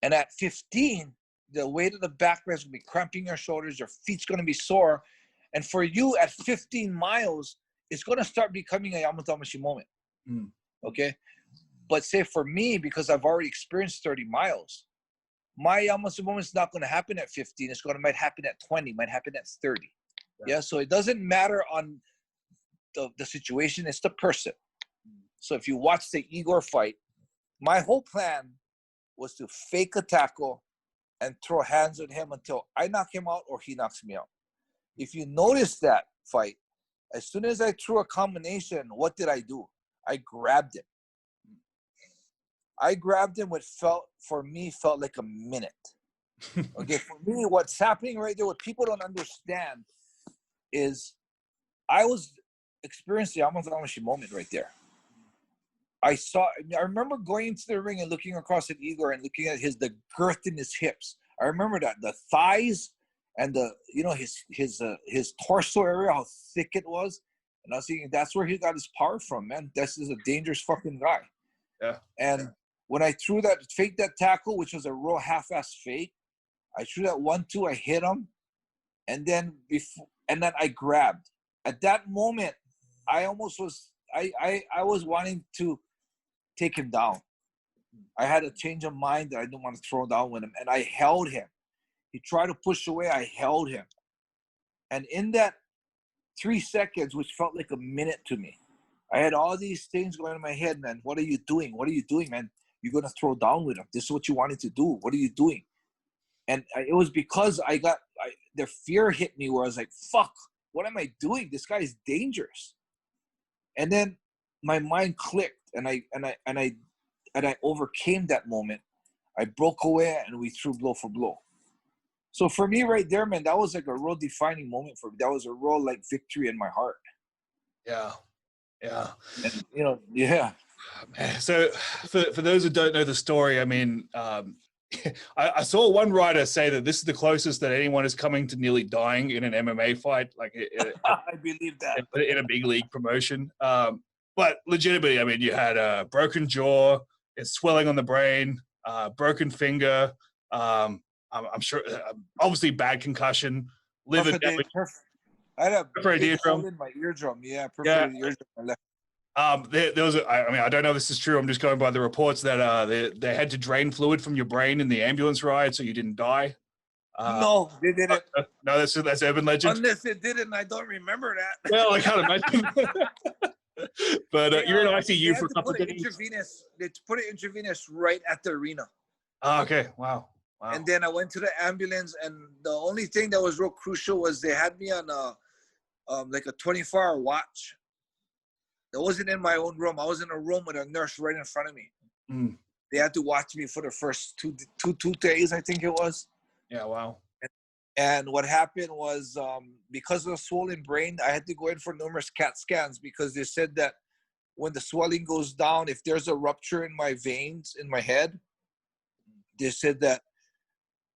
[SPEAKER 2] And at 15, the weight of the backpack is going to be cramping your shoulders, your feet's going to be sore. And for you at 15 miles, it's going to start becoming a Yamato Damashi moment. Okay? But say for me, because I've already experienced 30 miles, my Yamato moment is not going to happen at 15. Might happen at 20, might happen at 30. Yeah. So it doesn't matter on the situation, it's the person. So if you watch the Igor fight, my whole plan was to fake a tackle and throw hands on him until I knock him out or he knocks me out. If you notice that fight, as soon as I threw a combination, what did I do? I grabbed him. What felt like a minute. Okay, for me, what's happening right there, what people don't understand is experienced the Yamato Damashi moment right there. I remember going into the ring and looking across at Igor and looking at the girth in his hips. I remember that the thighs and his torso area, how thick it was. And I was thinking, that's where he got his power from, man. This is a dangerous fucking guy.
[SPEAKER 1] Yeah.
[SPEAKER 2] And when I threw that tackle, which was a real half-ass fake, I threw that 1-2, I hit him. And then I grabbed. At that moment, I almost was, I was wanting to take him down. I had a change of mind that I didn't want to throw down with him. And I held him. He tried to push away. I held him. And in that 3 seconds, which felt like a minute to me, I had all these things going in my head, man. What are you doing? What are you doing, man? You're going to throw down with him. This is what you wanted to do. What are you doing? And it was because the fear hit me where I was like, fuck, what am I doing? This guy is dangerous. And then my mind clicked and I overcame that moment. I broke away and we threw blow for blow. So for me right there, man, that was like a real defining moment for me. That was a real like victory in my heart.
[SPEAKER 1] Yeah. Yeah.
[SPEAKER 2] And, yeah.
[SPEAKER 1] So for those who don't know the story, I mean, I saw one writer say that this is the closest that anyone is coming to nearly dying in an MMA fight. Like
[SPEAKER 2] I believe that.
[SPEAKER 1] In a big league promotion. But legitimately, I mean, you had a broken jaw, it's swelling on the brain, broken finger. I'm sure, obviously bad concussion, liver damage.
[SPEAKER 2] I had a
[SPEAKER 1] big
[SPEAKER 2] hole in my eardrum. Yeah, perforated eardrum.
[SPEAKER 1] There was I don't know if this is true. I'm just going by the reports that they had to drain fluid from your brain in the ambulance ride so you didn't die.
[SPEAKER 2] No, they didn't.
[SPEAKER 1] No, that's urban legend.
[SPEAKER 2] Unless it didn't, I don't remember that.
[SPEAKER 1] Well, I can't imagine. But you're in ICU for a couple of days.
[SPEAKER 2] They put it intravenous right at the arena.
[SPEAKER 1] Oh, okay. Wow.
[SPEAKER 2] And then I went to the ambulance, and the only thing that was real crucial was they had me on like a 24-hour watch. That wasn't in my own room. I was in a room with a nurse right in front of me. Mm. They had to watch me for the first two days, I think it was.
[SPEAKER 1] Yeah, wow.
[SPEAKER 2] And what happened was because of the swollen brain, I had to go in for numerous CAT scans because they said that when the swelling goes down, if there's a rupture in my veins in my head, they said that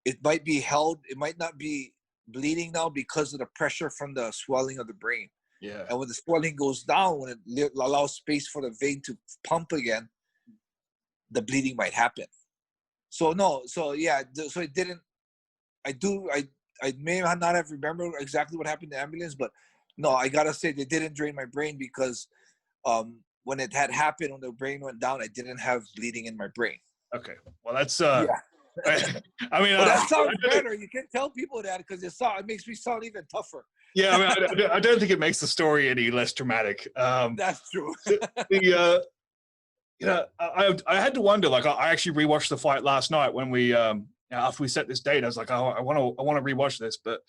[SPEAKER 2] it might be held, it might not be bleeding now because of the pressure from the swelling of the brain.
[SPEAKER 1] Yeah.
[SPEAKER 2] And when the swelling goes down, when it allows space for the vein to pump again, the bleeding might happen. So it didn't. I may not have remembered exactly what happened in the ambulance, but no, I gotta say they didn't drain my brain because when it had happened, when the brain went down, I didn't have bleeding in my brain.
[SPEAKER 1] Okay, well that's
[SPEAKER 2] yeah.
[SPEAKER 1] I mean,
[SPEAKER 2] that sounds better. You can tell people that because it makes me sound even tougher.
[SPEAKER 1] Yeah, I mean, I don't think it makes the story any less dramatic.
[SPEAKER 2] That's true.
[SPEAKER 1] I had to wonder. Like, I actually rewatched the fight last night when we after we set this date. I was like, I want to rewatch this. But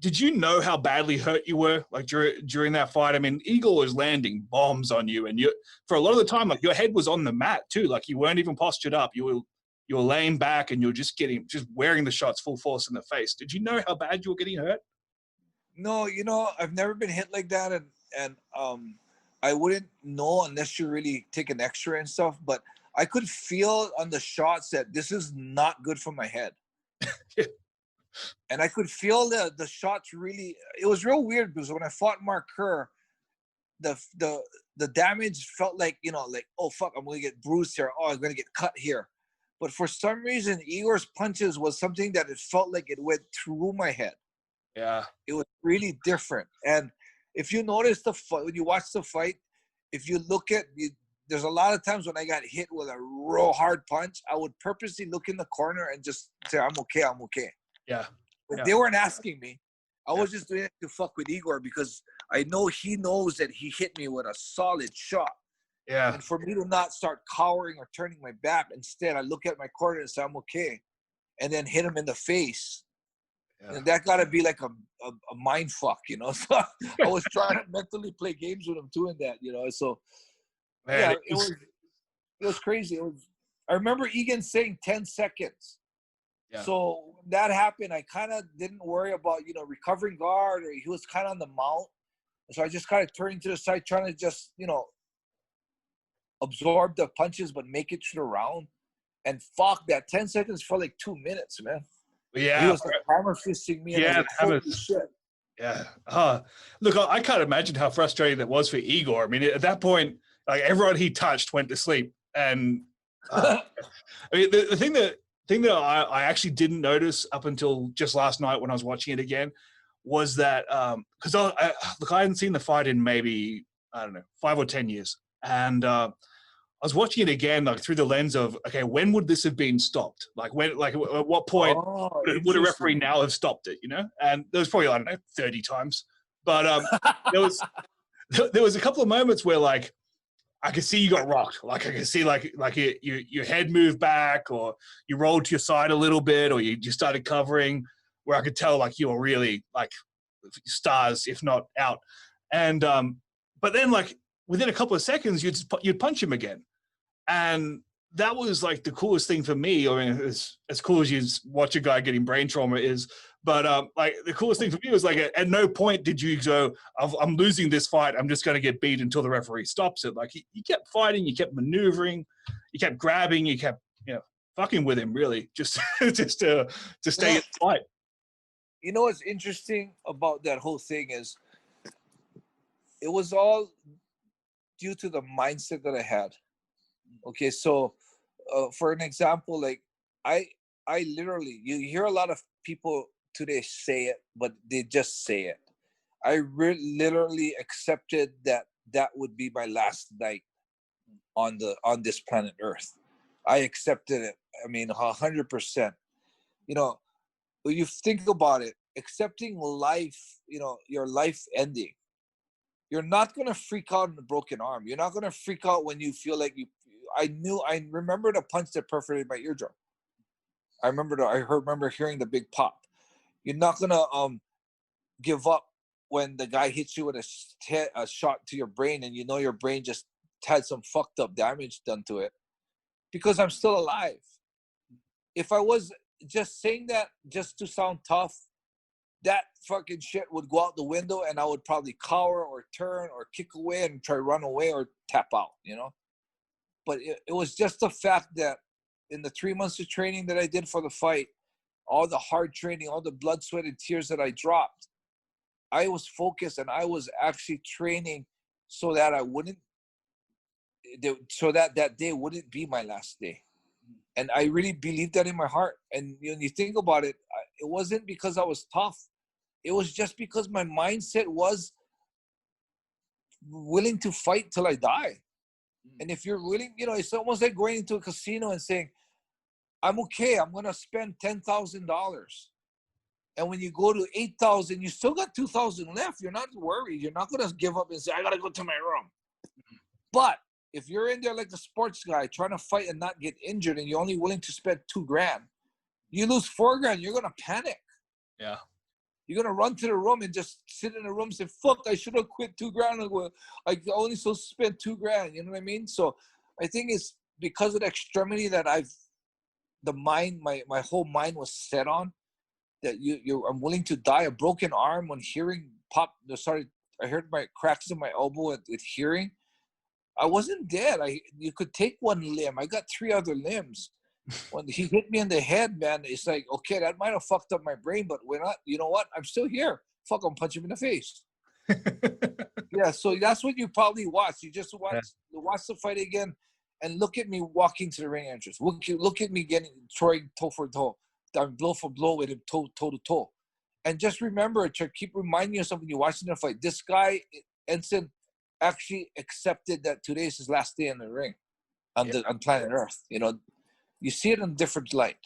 [SPEAKER 1] did you know how badly hurt you were like during that fight? I mean, Eagle was landing bombs on you, and you for a lot of the time, like your head was on the mat too. Like you weren't even postured up. You were laying back, and you're just wearing the shots full force in the face. Did you know how bad you were getting hurt?
[SPEAKER 2] No, I've never been hit like that, and I wouldn't know unless you really take an X-ray and stuff. But I could feel on the shots that this is not good for my head. And I could feel the shots really. It was real weird because when I fought Mark Kerr, the damage felt like like, oh fuck, I'm gonna get bruised here. Oh, I'm gonna get cut here. But for some reason, Igor's punches was something that it felt like it went through my head.
[SPEAKER 1] Yeah,
[SPEAKER 2] it was really different. And if you notice the fight, when you watch the fight, if you look at there's a lot of times when I got hit with a real hard punch, I would purposely look in the corner and just say, I'm okay.
[SPEAKER 1] Yeah.
[SPEAKER 2] But they weren't asking me. I was just doing it to fuck with Igor because I know he knows that he hit me with a solid shot.
[SPEAKER 1] Yeah.
[SPEAKER 2] And for me to not start cowering or turning my back, instead I look at my corner and say, I'm okay. And then hit him in the face. Yeah. And that got to be like a mind fuck, So I was trying to mentally play games with him doing that, So, man, it was crazy. I remember Egan saying 10 seconds. Yeah. So when that happened, I kind of didn't worry about, recovering guard, or he was kind of on the mount. So I just kind of turned to the side, trying to just, absorb the punches, but make it to the round. And fuck, that 10 seconds felt like 2 minutes, man. He
[SPEAKER 1] Yeah.
[SPEAKER 2] was like hammer fisting me, and I was like, holy shit.
[SPEAKER 1] Yeah. Look, I can't imagine how frustrating that was for Igor. I mean, at that point, like everyone he touched went to sleep. And I mean, the thing that I actually didn't notice up until just last night when I was watching it again was that because I hadn't seen the fight in maybe, I don't know, 5 or 10 years. And I was watching it again, like through the lens of, okay, when would this have been stopped? Like at what point would a referee now have stopped it? And there was probably, I don't know, 30 times. But there was a couple of moments where like I could see you got rocked. Like I could see like your head moved back, or you rolled to your side a little bit, or you just started covering. Where I could tell like you were really like stars, if not out. And but then like within a couple of seconds, you'd punch him again. And that was like the coolest thing for me. I mean, as cool as you watch a guy getting brain trauma is, but like the coolest thing for me was like at no point did you go, I'm losing this fight, I'm just going to get beat until the referee stops it. Like you kept fighting, you kept maneuvering, you kept grabbing, you kept fucking with him really, just to stay in the fight.
[SPEAKER 2] You know what's interesting about that whole thing is it was all due to the mindset that I had. Okay, so for an example, like I literally, you hear a lot of people today say it, but they just say it. I literally accepted that would be my last night on this planet Earth. I accepted it. I mean, 100%. When you think about it, accepting life, your life ending, you're not going to freak out in a broken arm. You're not going to freak out when you feel like I remember the punch that perforated my eardrum. I remember hearing the big pop. You're not going to give up when the guy hits you with a shot to your brain, and your brain just had some fucked up damage done to it, because I'm still alive. If I was just saying that just to sound tough, that fucking shit would go out the window, and I would probably cower or turn or kick away and try to run away or tap out, But it was just the fact that in the 3 months of training that I did for the fight, all the hard training, all the blood, sweat, and tears that I dropped, I was focused, and I was actually training so that that day wouldn't be my last day. And I really believed that in my heart. And when you think about it, it wasn't because I was tough. It was just because my mindset was willing to fight till I die. And if you're willing, it's almost like going into a casino and saying, I'm okay, I'm going to spend $10,000. And when you go to 8,000, you still got 2,000 left. You're not worried. You're not going to give up and say, I got to go to my room. But if you're in there like a sports guy trying to fight and not get injured, and you're only willing to spend $2,000, you lose $4,000, you're going to panic.
[SPEAKER 1] Yeah.
[SPEAKER 2] You're going to run to the room and just sit in the room and say, fuck, I should have quit $2,000. I only supposed to spend $2,000. You know what I mean? So I think it's because of the extremity that my whole mind was set on, that I'm willing to die. A broken arm when hearing pop. I heard my cracks in my elbow with hearing. I wasn't dead. You could take one limb. I got 3 other limbs. When he hit me in the head, man, it's like, okay, that might have fucked up my brain, but we're not. You know what? I'm still here. Fuck, I'm punching him in the face. Yeah, so that's what you probably watch. You just watch the fight again, and look at me walking to the ring entrance. Look at me throwing toe for toe, blow for blow with him, toe to toe, and just remember to keep reminding yourself when you're watching the fight. This guy, Enson, actually accepted that today is his last day in the ring on planet Earth. You see it in a different light.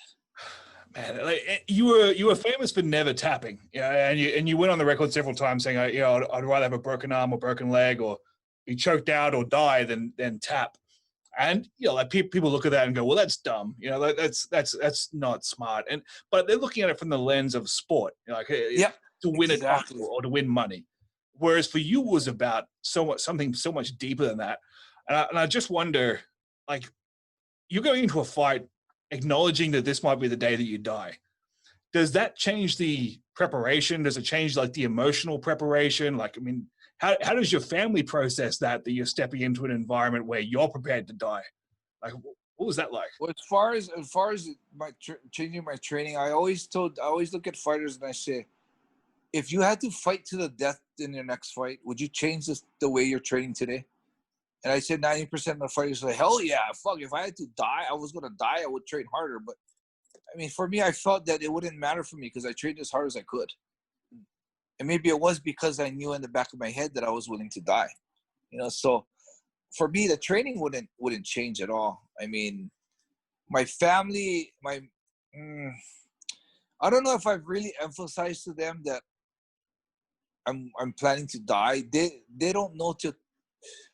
[SPEAKER 1] Man, like you were famous for never tapping, and you went on the record several times saying, I'd rather have a broken arm or broken leg or be choked out or die than tap. And like people look at that and go, well, that's dumb. That's not smart. But they're looking at it from the lens of sport, to win a title or to win money. Whereas for you was about something so much deeper than that. And I just wonder, like, you're going into a fight acknowledging that this might be the day that you die. Does that change the preparation? Does it change like the emotional preparation? Like, I mean, how does your family process that you're stepping into an environment where you're prepared to die? Like, what was that like?
[SPEAKER 2] Well, as far as my changing my training, I always look at fighters and I say, if you had to fight to the death in your next fight, would you change the way you're training today? And I said 90% of the fighters say, hell yeah, fuck. If I had to die, I was gonna die. I would train harder. But I mean, for me, I felt that it wouldn't matter for me because I trained as hard as I could. And maybe it was because I knew in the back of my head that I was willing to die. So for me, the training wouldn't change at all. I mean, my family, I don't know if I've really emphasized to them that I'm planning to die. They don't know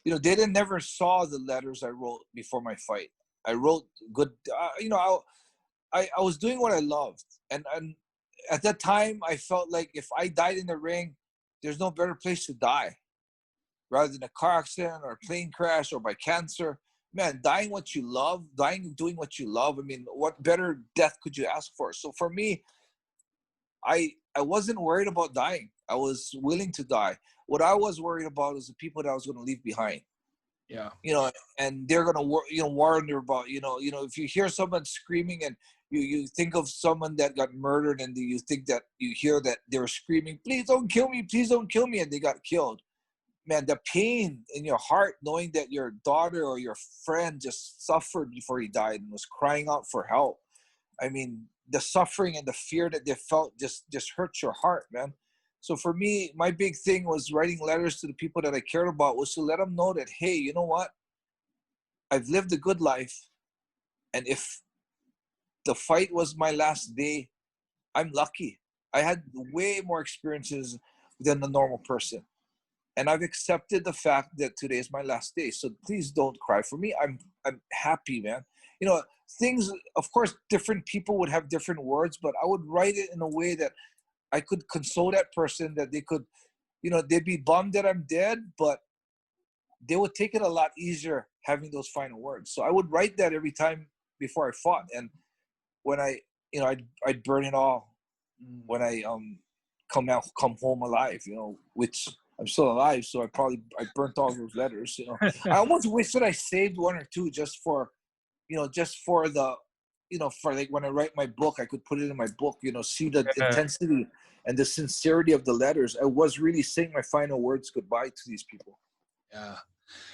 [SPEAKER 2] they never saw the letters I wrote before my fight. I wrote good, I was doing what I loved. And at that time, I felt like if I died in the ring, there's no better place to die. Rather than a car accident or a plane crash or by cancer. Man, dying what you love, doing what you love. I mean, what better death could you ask for? So for me, I wasn't worried about dying. I was willing to die. What I was worried about was the people that I was going to leave behind.
[SPEAKER 1] Yeah.
[SPEAKER 2] And they're going to wonder about, if you hear someone screaming and you think of someone that got murdered and you hear that they were screaming, please don't kill me, and they got killed. Man, the pain in your heart knowing that your daughter or your friend just suffered before he died and was crying out for help. I mean, the suffering and the fear that they felt just hurts your heart, man. So for me, my big thing was writing letters to the people that I cared about was to let them know that, hey, you know what? I've lived a good life. And if the fight was my last day, I'm lucky. I had way more experiences than the normal person. And I've accepted the fact that today is my last day. So please don't cry for me. I'm happy, man. Things, of course, different people would have different words, but I would write it in a way that I could console that person, that they could, they'd be bummed that I'm dead, but they would take it a lot easier having those final words. So I would write that every time before I fought. And when I'd burn it all when I come home alive, which I'm still alive, so I burnt all those letters. I almost wish that I saved one or two just for the, for like when I write my book, I could put it in my book. See the intensity and the sincerity of the letters. I was really saying my final words goodbye to these people.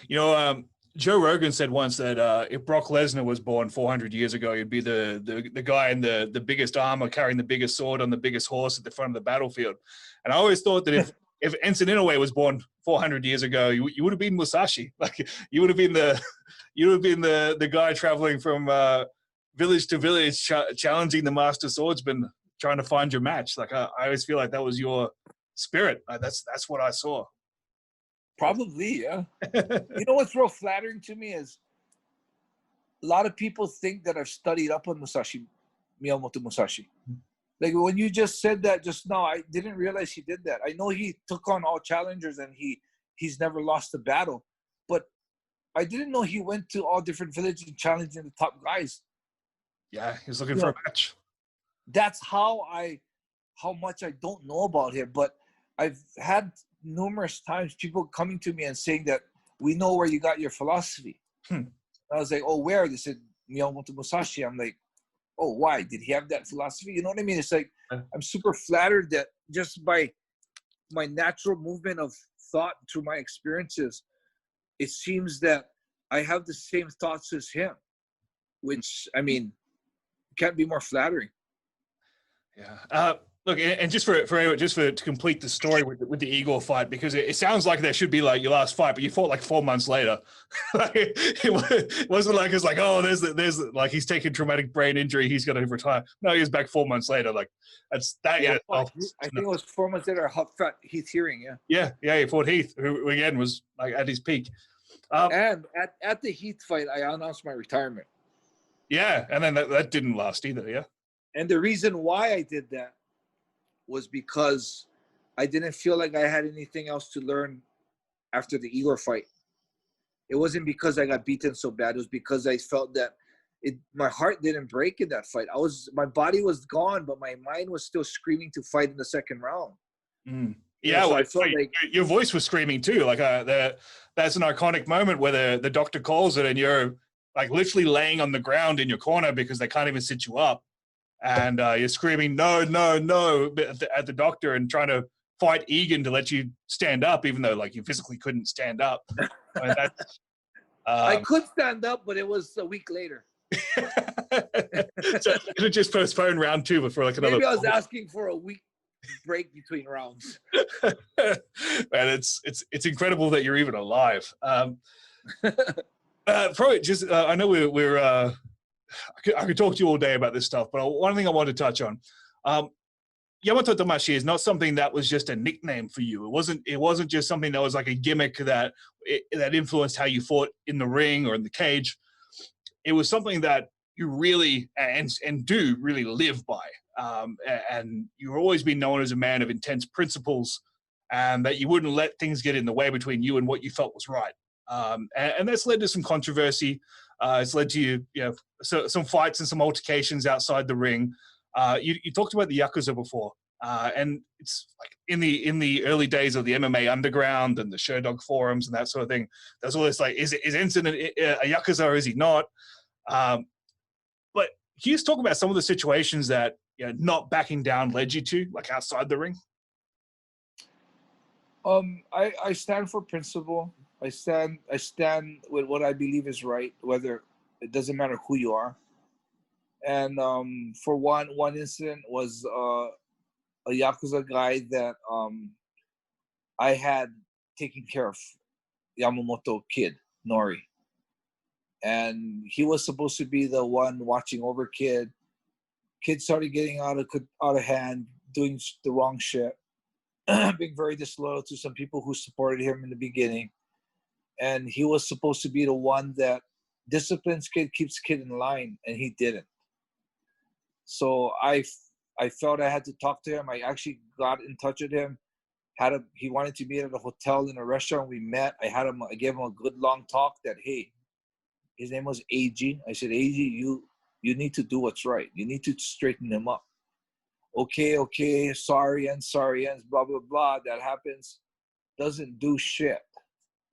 [SPEAKER 1] Yeah, Joe Rogan said once that if Brock Lesnar was born 400 years ago, he'd be the guy in the biggest armor, carrying the biggest sword on the biggest horse at the front of the battlefield. And I always thought that if Enson Inoue was born 400 years ago, you would have been Musashi. Like you would have been the guy traveling from village to village, challenging the master swordsman, trying to find your match. Like I always feel like that was your spirit. That's what I saw.
[SPEAKER 2] Probably, yeah. What's real flattering to me is a lot of people think that I've studied up on Miyamoto Musashi. Like when you just said that just now, I didn't realize he did that. I know he took on all challengers and he's never lost a battle, but I didn't know he went to all different villages and challenging the top guys.
[SPEAKER 1] Yeah, he was looking for a match.
[SPEAKER 2] That's how much I don't know about him, but I've had numerous times people coming to me and saying that we know where you got your philosophy. I was like, oh, where? They said Miyamoto Musashi. I'm like, oh, why? Did he have that philosophy? You know what I mean? It's like, I'm super flattered that just by my natural movement of thought through my experiences, it seems that I have the same thoughts as him, which, I mean, can't be more flattering.
[SPEAKER 1] Yeah. Look, and just to complete the story with the Igor fight, because it sounds like that should be like your last fight, but you fought like 4 months later. Like, it wasn't like it's like, oh, there's like he's taking traumatic brain injury, he's going to retire. No, he was back 4 months later. Like that's that.
[SPEAKER 2] Yeah, I think it was 4 months later. Heath Hearing,
[SPEAKER 1] yeah. He fought Heath, who again was like at his peak.
[SPEAKER 2] And at the Heath fight, I announced my retirement.
[SPEAKER 1] Yeah, and then that didn't last either. Yeah,
[SPEAKER 2] and the reason why I did that was because I didn't feel like I had anything else to learn after the Igor fight. It wasn't because I got beaten so bad. It was because I felt that my heart didn't break in that fight. My body was gone, but my mind was still screaming to fight in the second round.
[SPEAKER 1] Yeah,
[SPEAKER 2] So
[SPEAKER 1] well,
[SPEAKER 2] I felt like
[SPEAKER 1] your voice was screaming too. Like that's an iconic moment where the doctor calls it and you're like literally laying on the ground in your corner because they can't even sit you up, and you're screaming no, no, no at the doctor and trying to fight Egan to let you stand up, even though like you physically couldn't stand up. I mean, that's,
[SPEAKER 2] I could stand up, but it was a week later.
[SPEAKER 1] So you could just postpone round 2 before like another.
[SPEAKER 2] Maybe I was asking for a week break between rounds.
[SPEAKER 1] Man, it's incredible that you're even alive. Probably just I know we're I could talk to you all day about this stuff, but one thing I want to touch on, Yamato Damashi is not something that was just a nickname for you. It wasn't just something that was like a gimmick that influenced how you fought in the ring or in the cage. It was something that you really and do really live by, and you've always been known as a man of intense principles, and that you wouldn't let things get in the way between you and what you felt was right. And that's led to some controversy. It's led to some fights and some altercations outside the ring. You talked about the Yakuza before, and it's like in the early days of the MMA underground and the Sherdog forums and that sort of thing. There's all this like, is Enson a Yakuza or is he not? But can you just talk about some of the situations that not backing down led you to, like outside the ring?
[SPEAKER 2] I stand for principle. I stand with what I believe is right, whether it doesn't matter who you are. And for one incident was a Yakuza guy that I had taken care of, Yamamoto kid, Nori. And he was supposed to be the one watching over kid. Kid started getting out of hand, doing the wrong shit, being very disloyal to some people who supported him in the beginning. And he was supposed to be the one that disciplines kid, keeps kid in line, and he didn't. So I felt I had to talk to him. I actually got in touch with him. He wanted to meet at a hotel in a restaurant. We met. I gave him a good long talk that, hey, his name was AG. I said, AG, you need to do what's right. You need to straighten him up. Okay, sorry, blah, blah, blah. That happens. Doesn't do shit.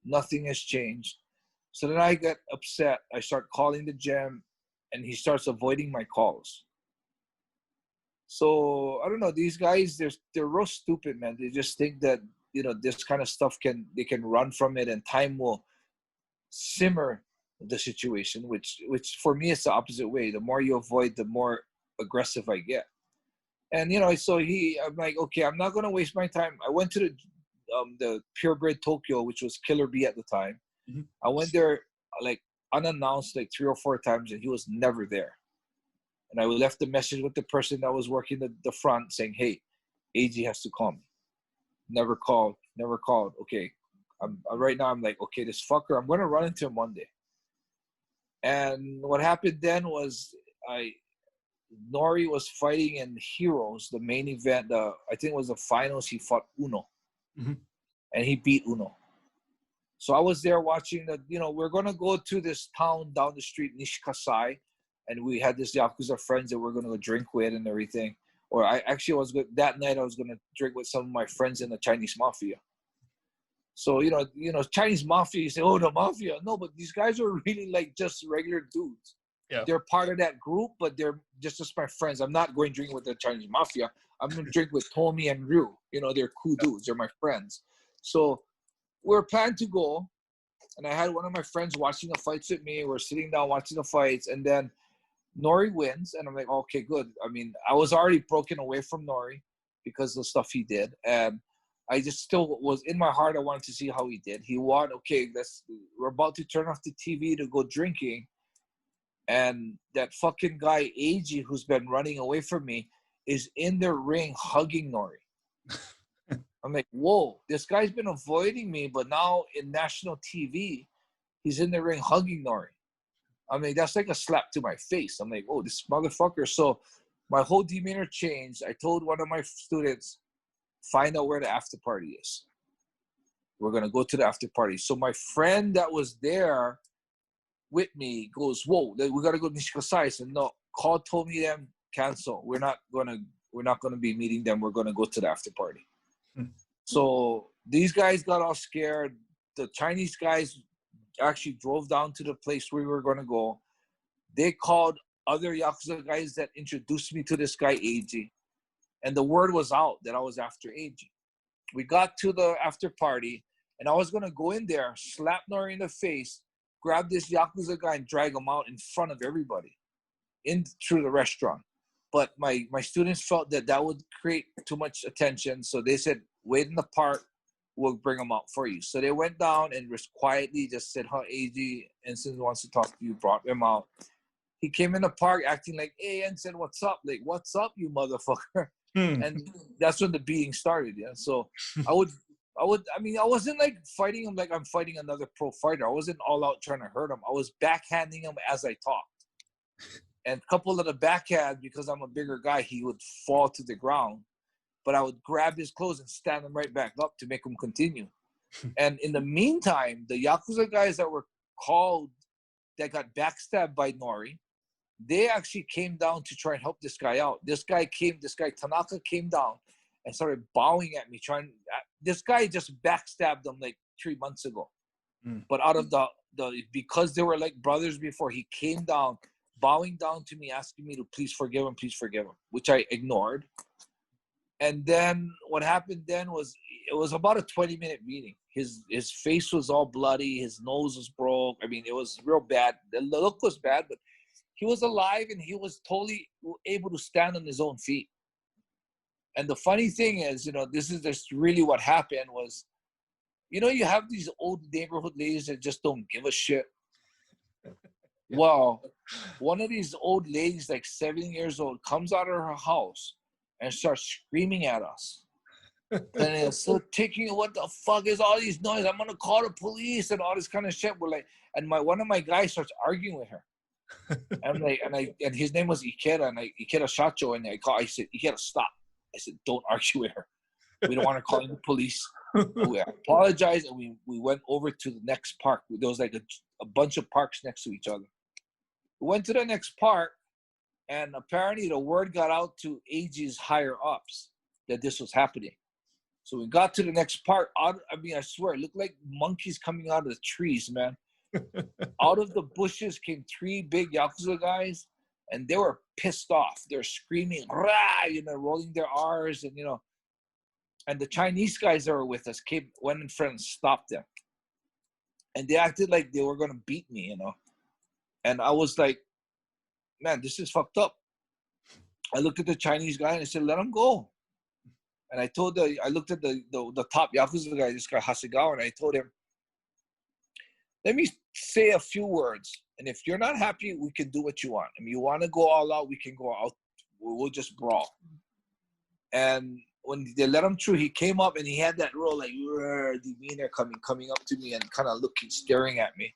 [SPEAKER 2] Nothing has changed. So then I get upset. I start calling the gym, and he starts avoiding my calls. So I don't know. These guys, they're real stupid, man. They just think that this kind of stuff they can run from it, and time will simmer the situation. Which for me, it's the opposite way. The more you avoid, the more aggressive I get. And so I'm like, okay, I'm not gonna waste my time. I went to the Purebred Tokyo, which was Killer B at the time. Mm-hmm. I went there like unannounced like 3 or 4 times, and he was never there. And I left a message with the person that was working the front saying, hey, AG has to call me. Never called. Okay. Right now I'm like, okay, this fucker, I'm going to run into him one day. And what happened then was Nori was fighting in Heroes, the main event. I think it was the finals. He fought Uno. Mm-hmm. And he beat Uno. So I was there watching we're going to go to this town down the street, Nishikasai. And we had this Yakuza friends that we're going to go drink with and everything. Or that night I was going to drink with some of my friends in the Chinese Mafia. So, Chinese Mafia, you say, oh, the Mafia. No, but these guys are really like just regular dudes. Yeah. They're part of that group, but they're just my friends. I'm not going to drink with the Chinese Mafia. I'm going to drink with Tommy and Ryu. They're cool dudes. They're my friends. So we're planning to go. And I had one of my friends watching the fights with me. We're sitting down watching the fights. And then Nori wins, and I'm like, okay, good. I mean, I was already broken away from Nori because of the stuff he did, and I just still was in my heart. I wanted to see how he did. He won. Okay, we're about to turn off the TV to go drinking, and that fucking guy AG, who's been running away from me, is in the ring hugging Nori. I'm like, whoa, this guy's been avoiding me, but now in national TV, he's in the ring hugging Nori. I mean, that's like a slap to my face. I'm like, oh, this motherfucker. So my whole demeanor changed. I told one of my students, find out where the after party is. We're going to go to the after party. So my friend that was there with me goes, whoa, we got to go to Nishikasai. I said, no, told me them, cancel. We're not going to be meeting them. We're going to go to the after party. So these guys got all scared. The Chinese guys actually drove down to the place where we were going to go. They called other Yakuza guys that introduced me to this guy, AG. And the word was out that I was after AG. We got to the after party, and I was going to go in there, slap Nori in the face, grab this Yakuza guy and drag him out in front of everybody through the restaurant. But my students felt that would create too much attention. So they said, wait in the park. We'll bring him out for you. So they went down and just quietly just said, AG, Enson wants to talk to you, brought him out. He came in the park acting like, hey, Enson, what's up? Like, what's up, you motherfucker? And that's when the beating started, yeah? So I wasn't like fighting him like I'm fighting another pro fighter. I wasn't all out trying to hurt him. I was backhanding him as I talked. And a couple of the backhand, because I'm a bigger guy, he would fall to the ground. But I would grab his clothes and stand him right back up to make him continue. And in the meantime, the Yakuza guys that were called, that got backstabbed by Nori, they actually came down to try and help this guy out. This guy, Tanaka, came down and started bowing at me. This guy just backstabbed them like 3 months ago. But out of because they were like brothers before, he came down, bowing down to me, asking me to please forgive him, which I ignored. And then what happened then was, it was about a 20-minute meeting. His face was all bloody. His nose was broke. I mean, it was real bad. The look was bad, but he was alive and he was totally able to stand on his own feet. And the funny thing is, this is just really what happened was, you have these old neighborhood ladies that just don't give a shit. Well, one of these old ladies, like 70 years old, comes out of her house and starts screaming at us. And it's so taking, what the fuck is all these noise? I'm gonna call the police and all this kind of shit. We're like, and one of my guys starts arguing with her. And his name was Ikeda, and Ikeda Shacho, and I said, Ikeda, stop. I said, don't argue with her. We don't want to call in the police. We apologized, and we went over to the next park. There was like a bunch of parks next to each other. We went to the next park, and apparently the word got out to AG's higher ups that this was happening. So we got to the next park. I swear, it looked like monkeys coming out of the trees, man. Out of the bushes came 3 big Yakuza guys, and they were pissed off. They're screaming, rah, rolling their R's, and and the Chinese guys that were with us went in front and stopped them. And they acted like they were gonna beat me, And I was like, man, this is fucked up. I looked at the Chinese guy and I said, let him go. And I looked at the top Yakuza guy, this guy Hasegawa, and I told him, let me say a few words. And if you're not happy, we can do what you want. I mean, you want to go all out, we can go out. We'll just brawl. And when they let him through, he came up and he had that real like demeanor coming up to me and kind of looking, staring at me.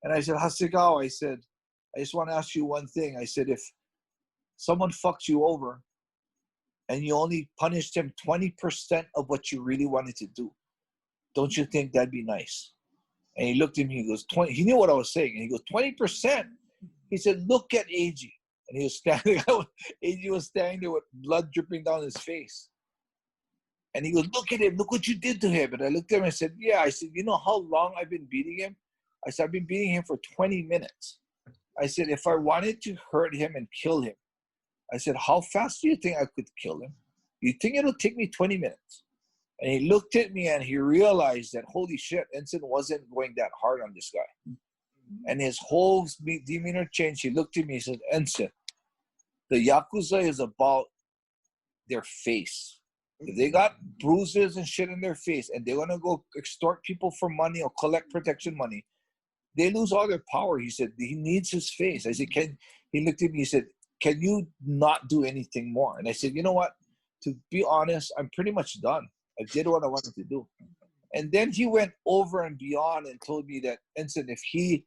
[SPEAKER 2] And I said, Hasegawa, I said, I just want to ask you one thing. I said, if someone fucks you over and you only punished him 20% of what you really wanted to do, don't you think that'd be nice? And he looked at me, he goes, 20. He knew what I was saying. And he goes, 20%? He said, look at AG. And he was standing, AG was standing there with blood dripping down his face. And he goes, look at him, look what you did to him. And I looked at him and said, yeah. I said, you know how long I've been beating him? I said, I've been beating him for 20 minutes. I said, if I wanted to hurt him and kill him, I said, how fast do you think I could kill him? You think it'll take me 20 minutes? And he looked at me and he realized that, holy shit, Enson wasn't going that hard on this guy. And his whole demeanor changed. He looked at me and said, Enson, the Yakuza is about their face. If they got bruises and shit in their face and they want to go extort people for money or collect protection money, they lose all their power. He said, he needs his face. I said, he looked at me, he said, can you not do anything more? And I said, you know what? To be honest, I'm pretty much done. I did what I wanted to do. And then he went over and beyond and told me that, Enson, if he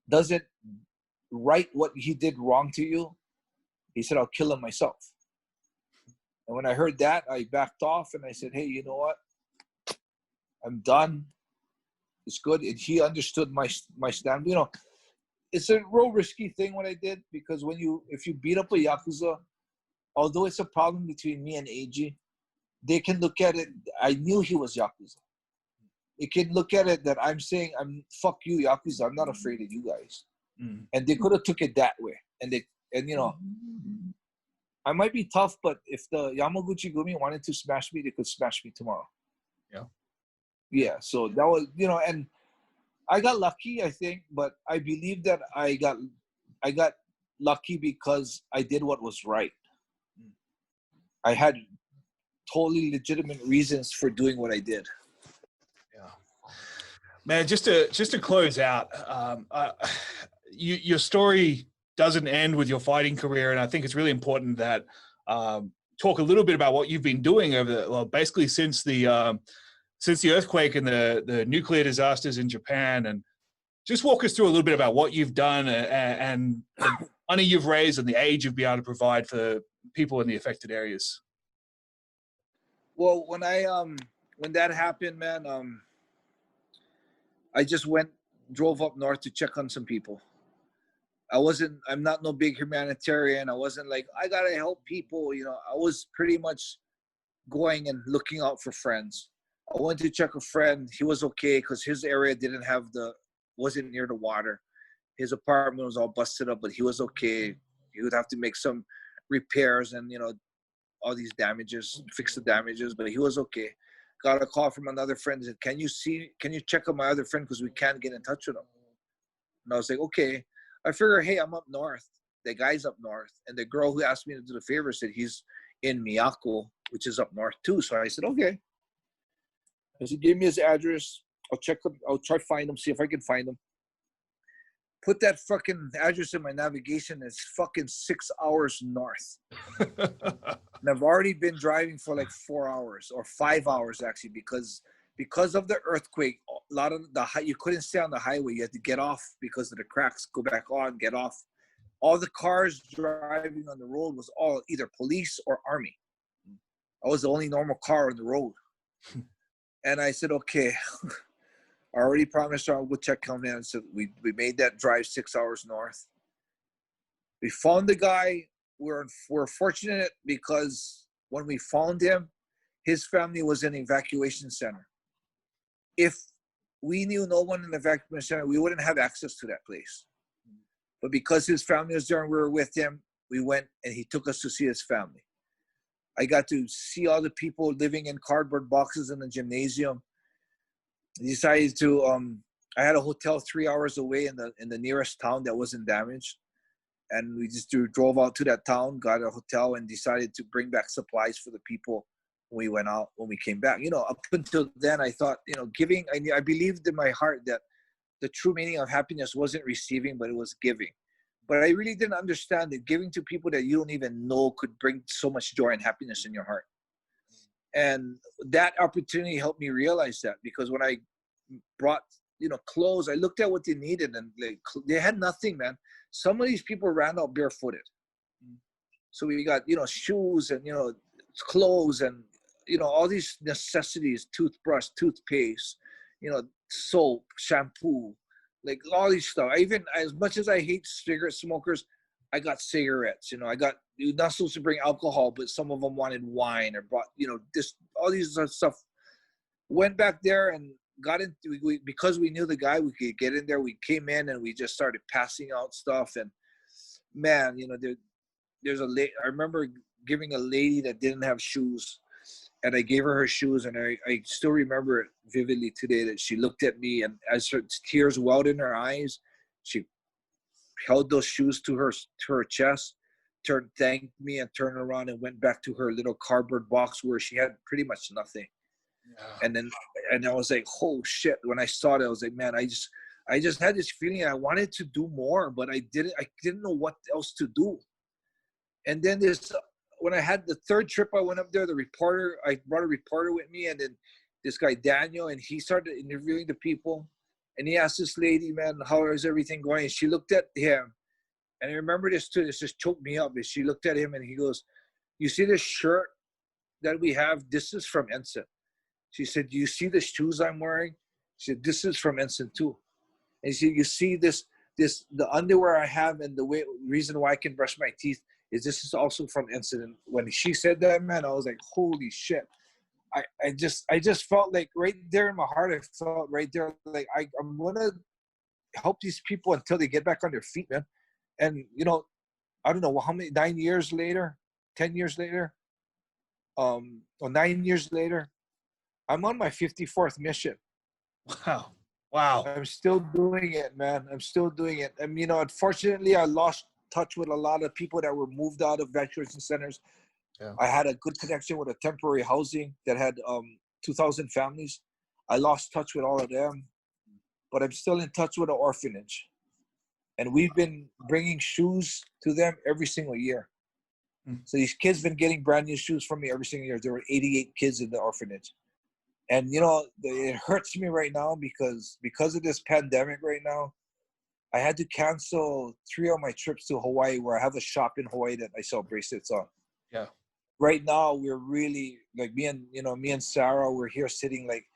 [SPEAKER 2] doesn't right what he did wrong to you, he said, I'll kill him myself. And when I heard that, I backed off and I said, hey, you know what? I'm done. It's good. And he understood my stand. It's a real risky thing what I did, because if you beat up a Yakuza, although it's a problem between me and AG, they can look at it. I knew he was Yakuza. They can look at it that I'm saying, fuck you, Yakuza. I'm not afraid of you guys. And they could have took it that way. And you know, I might be tough, but if the Yamaguchi Gumi wanted to smash me, they could smash me tomorrow.
[SPEAKER 1] Yeah.
[SPEAKER 2] Yeah. So that was, you know, and I got lucky, I think, but I believe that I got lucky because I did what was right. I had totally legitimate reasons for doing what I did.
[SPEAKER 1] Yeah. Man, just to close out, your story doesn't end with your fighting career, and I think it's really important that talk a little bit about what you've been doing basically since the earthquake and the nuclear disasters in Japan, and just walk us through a little bit about what you've done and the money you've raised and the aid you've been able to provide for people in the affected areas.
[SPEAKER 2] Well, when that happened, man, I just drove up north to check on some people. I'm not no big humanitarian. I wasn't like, I gotta help people. You know, I was pretty much going and looking out for friends. I went to check a friend. He was okay because his area wasn't near the water. His apartment was all busted up, but he was okay. He would have to make some repairs and, you know, all these damages, fix the damages, but he was okay. Got a call from another friend. Said, can you check on my other friend because we can't get in touch with him? And I was like, okay. I figure, hey, I'm up north. The guy's up north. And the girl who asked me to do the favor said he's in Miyako, which is up north too. So I said, okay. I said, give me his address. I'll check him. I'll try to find him, see if I can find him. Put that fucking address in my navigation. It's fucking 6 hours north. And I've already been driving for like 4 hours or 5 hours actually because of the earthquake. A lot of you couldn't stay on the highway. You had to get off because of the cracks. Go back on, get off. All the cars driving on the road was all either police or army. I was the only normal car on the road. And I said, okay. I already promised her I would check him in. So we made that drive 6 hours north. We found the guy. We're fortunate because when we found him, his family was in an evacuation center. If we knew no one in the evacuation center, we wouldn't have access to that place. But because his family was there and we were with him, we went and he took us to see his family. I got to see all the people living in cardboard boxes in the gymnasium. I decided to, I had a hotel 3 hours away in the nearest town that wasn't damaged. And we just drove out to that town, got a hotel, and decided to bring back supplies for the people when we came back. You know, up until then, I thought, you know, giving, I believed in my heart that the true meaning of happiness wasn't receiving, but it was giving. But I really didn't understand that giving to people that you don't even know could bring so much joy and happiness in your heart. And that opportunity helped me realize that, because when I brought, you know, clothes, I looked at what they needed and they had nothing, man. Some of these people ran out barefooted. So we got, you know, shoes and, you know, clothes and, you know, all these necessities, toothbrush, toothpaste, you know, soap, shampoo, like all these stuff. As much as I hate cigarette smokers, I got cigarettes, you know, you're not supposed to bring alcohol, but some of them wanted wine or brought, you know, all these stuff. Went back there and got into, because we knew the guy, we could get in there. We came in and we just started passing out stuff. And man, you know, there's I remember giving a lady that didn't have shoes, and I gave her shoes, and I still remember it vividly today that she looked at me, and as her tears welled in her eyes, she held those shoes to her chest, thanked me, and turned around and went back to her little cardboard box where she had pretty much nothing. Yeah. And I was like, oh shit. When I saw it, I was like, man, I just had this feeling I wanted to do more, but I didn't know what else to do. And then when I had the third trip, I went up there, I brought a reporter with me, and then this guy, Daniel, and he started interviewing the people. And he asked this lady, man, how is everything going? And she looked at him, and I remember this too, this just choked me up. And she looked at him and he goes, you see this shirt that we have? This is from Enson. She said, do you see the shoes I'm wearing? She said, this is from Enson too. And she said, you see the underwear I have, and the reason why I can brush my teeth is this is also from Enson. And when she said that, man, I was like, holy shit. I just felt like right there in my heart, I felt right there, like I'm gonna help these people until they get back on their feet, man. And I don't know how many 9 years later, 10 years later, or 9 years later, I'm on my 54th mission.
[SPEAKER 1] Wow.
[SPEAKER 2] I'm still doing it, man. I'm still doing it. And unfortunately, I lost touch with a lot of people that were moved out of vaccination centers.
[SPEAKER 1] Yeah.
[SPEAKER 2] I had a good connection with a temporary housing that had 2,000 families. I lost touch with all of them, but I'm still in touch with an orphanage. And we've been bringing shoes to them every single year. So these kids been getting brand new shoes from me every single year. There were 88 kids in the orphanage. And, it hurts me right now because of this pandemic right now, I had to cancel 3 of my trips to Hawaii, where I have a shop in Hawaii that I sell bracelets on.
[SPEAKER 1] Yeah.
[SPEAKER 2] Right now, we're really, like, me and Sarah, we're here sitting like,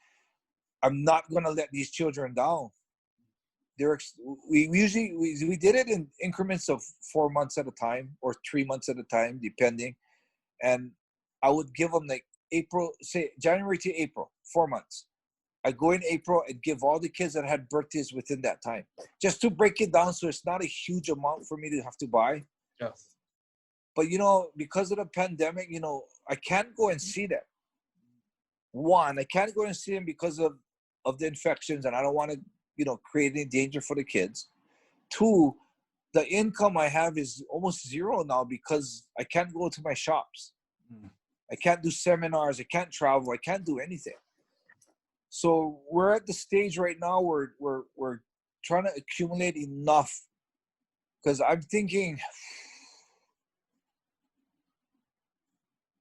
[SPEAKER 2] I'm not going to let these children down. We did it in increments of 4 months at a time or 3 months at a time, depending. And I would give them like January to April, 4 months. I go in April and give all the kids that had birthdays within that time, just to break it down so it's not a huge amount for me to have to buy.
[SPEAKER 1] Yeah.
[SPEAKER 2] But because of the pandemic, I can't go and see them. One, I can't go and see them because of the infections, and I don't want to create any danger for the kids. Two, the income I have is almost zero now because I can't go to my shops. I can't do seminars. I can't travel. I can't do anything. So we're at the stage right now where we're trying to accumulate enough, because I'm thinking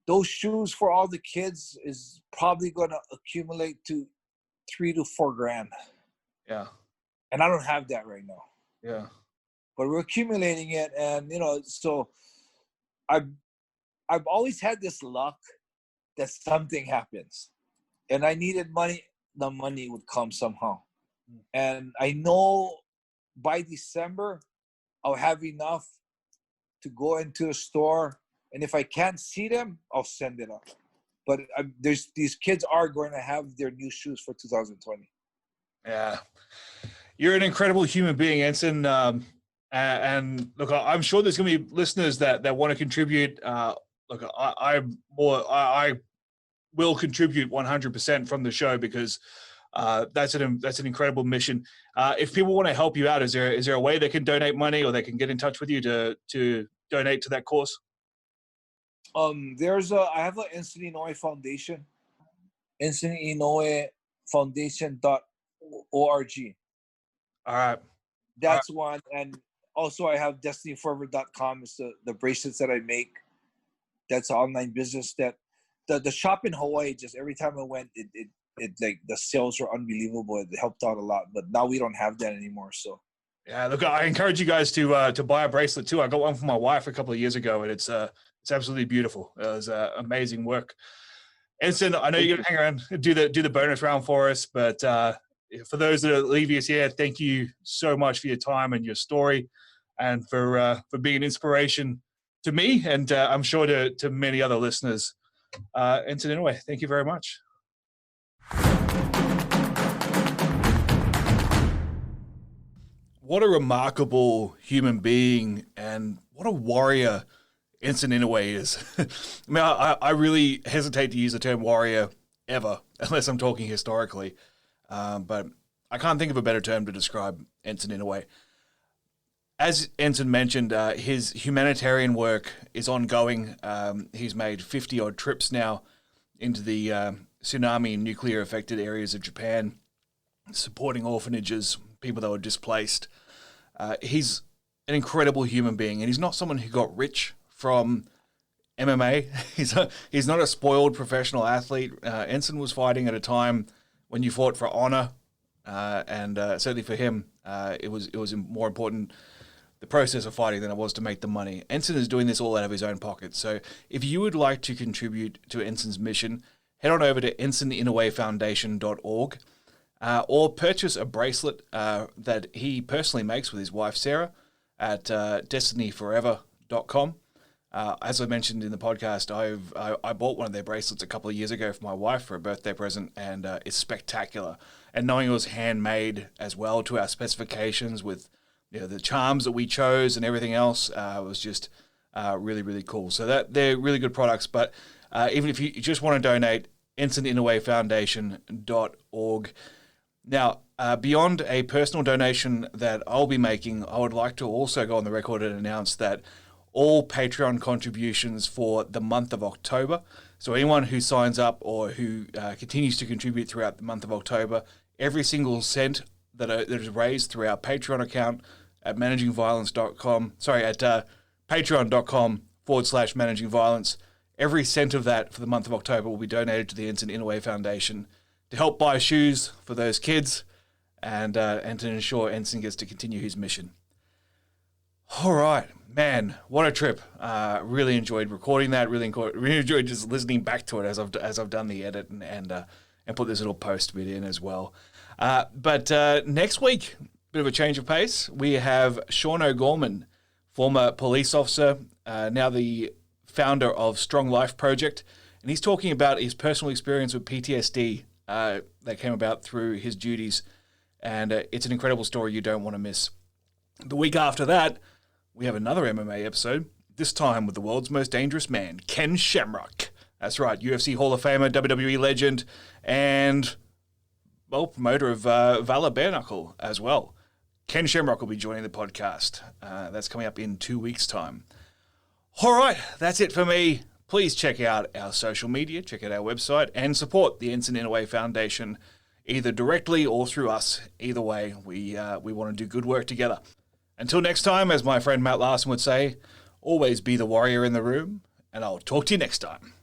[SPEAKER 2] those shoes for all the kids is probably going to accumulate to $3 to $4 grand.
[SPEAKER 1] Yeah.
[SPEAKER 2] And I don't have that right now.
[SPEAKER 1] Yeah.
[SPEAKER 2] But we're accumulating it, and so I've always had this luck that something happens, and I needed money. The money would come somehow, and I know by December I'll have enough to go into a store, and if I can't see them, I'll send it up. But these kids are going to have their new shoes for 2020.
[SPEAKER 1] Yeah, you're an incredible human being, Enson. And look, I'm sure there's going to be listeners that want to contribute. Look, I will contribute 100% from the show, because that's an incredible mission. If people want to help you out, is there a way they can donate money, or they can get in touch with you to donate to that cause?
[SPEAKER 2] I have an Enson Inoue Foundation, Enson Inoue Foundation.org.
[SPEAKER 1] All right.
[SPEAKER 2] That's one. And also I have destinyforever.com. It's the bracelets that I make. That's an online business that the shop in Hawaii, just every time I went, it like the sales were unbelievable. It helped out a lot, but now we don't have that anymore. So
[SPEAKER 1] yeah, look, I encourage you guys to buy a bracelet too. I got one for my wife a couple of years ago, and it's absolutely beautiful. It was amazing work. Enson, I know you're going to hang around and do the bonus round for us, but for those that are leaving us here, thank you so much for your time and your story, and for being an inspiration to me, and I'm sure to many other listeners. Enson Inoue, thank you very much. What a remarkable human being, and what a warrior Enson Inoue is. I mean, I really hesitate to use the term warrior ever, unless I'm talking historically. But I can't think of a better term to describe Enson Inoue. As Enson mentioned, his humanitarian work is ongoing. He's made 50-odd trips now into the tsunami and nuclear-affected areas of Japan, supporting orphanages, people that were displaced. He's an incredible human being, and he's not someone who got rich from MMA. He's not a spoiled professional athlete. Enson was fighting at a time when you fought for honor, and certainly for him, it was more important, the process of fighting, than it was to make the money. Enson is doing this all out of his own pocket. So if you would like to contribute to Enson's mission, head on over to EnsonInoueFoundation.org. Or purchase a bracelet that he personally makes with his wife Sarah at destinyforever.com. As I mentioned in the podcast, I bought one of their bracelets a couple of years ago for my wife for a birthday present, and it's spectacular. And knowing it was handmade as well to our specifications with the charms that we chose and everything else was just really, really cool. So they're really good products. But even if you just want to donate, EnsonInoueFoundation.org. Now, beyond a personal donation that I'll be making, I would like to also go on the record and announce that all Patreon contributions for the month of October, so anyone who signs up or who continues to contribute throughout the month of October, every single cent that is raised through our Patreon account at managingviolence.com, at patreon.com/managingviolence, every cent of that for the month of October will be donated to the Enson Inoue Foundation to help buy shoes for those kids and to ensure Enson gets to continue his mission. All right, man, what a trip. Really enjoyed recording that. Really enjoyed just listening back to it as I've done the edit and put this little post bit in as well. But next week, bit of a change of pace. We have Sean O'Gorman, former police officer, now the founder of Strong Life Project, and he's talking about his personal experience with PTSD that came about through his duties, and it's an incredible story you don't want to miss. The week after that, we have another MMA episode, this time with the world's most dangerous man, Ken Shamrock. That's right, UFC Hall of Famer, WWE legend, and, well, promoter of Valor Bare Knuckle as well. Ken Shamrock will be joining the podcast. That's coming up in 2 weeks' time. All right, that's it for me. Please check out our social media, check out our website, and support the Enson Inoue Foundation, either directly or through us. Either way, we want to do good work together. Until next time, as my friend Matt Larson would say, always be the warrior in the room, and I'll talk to you next time.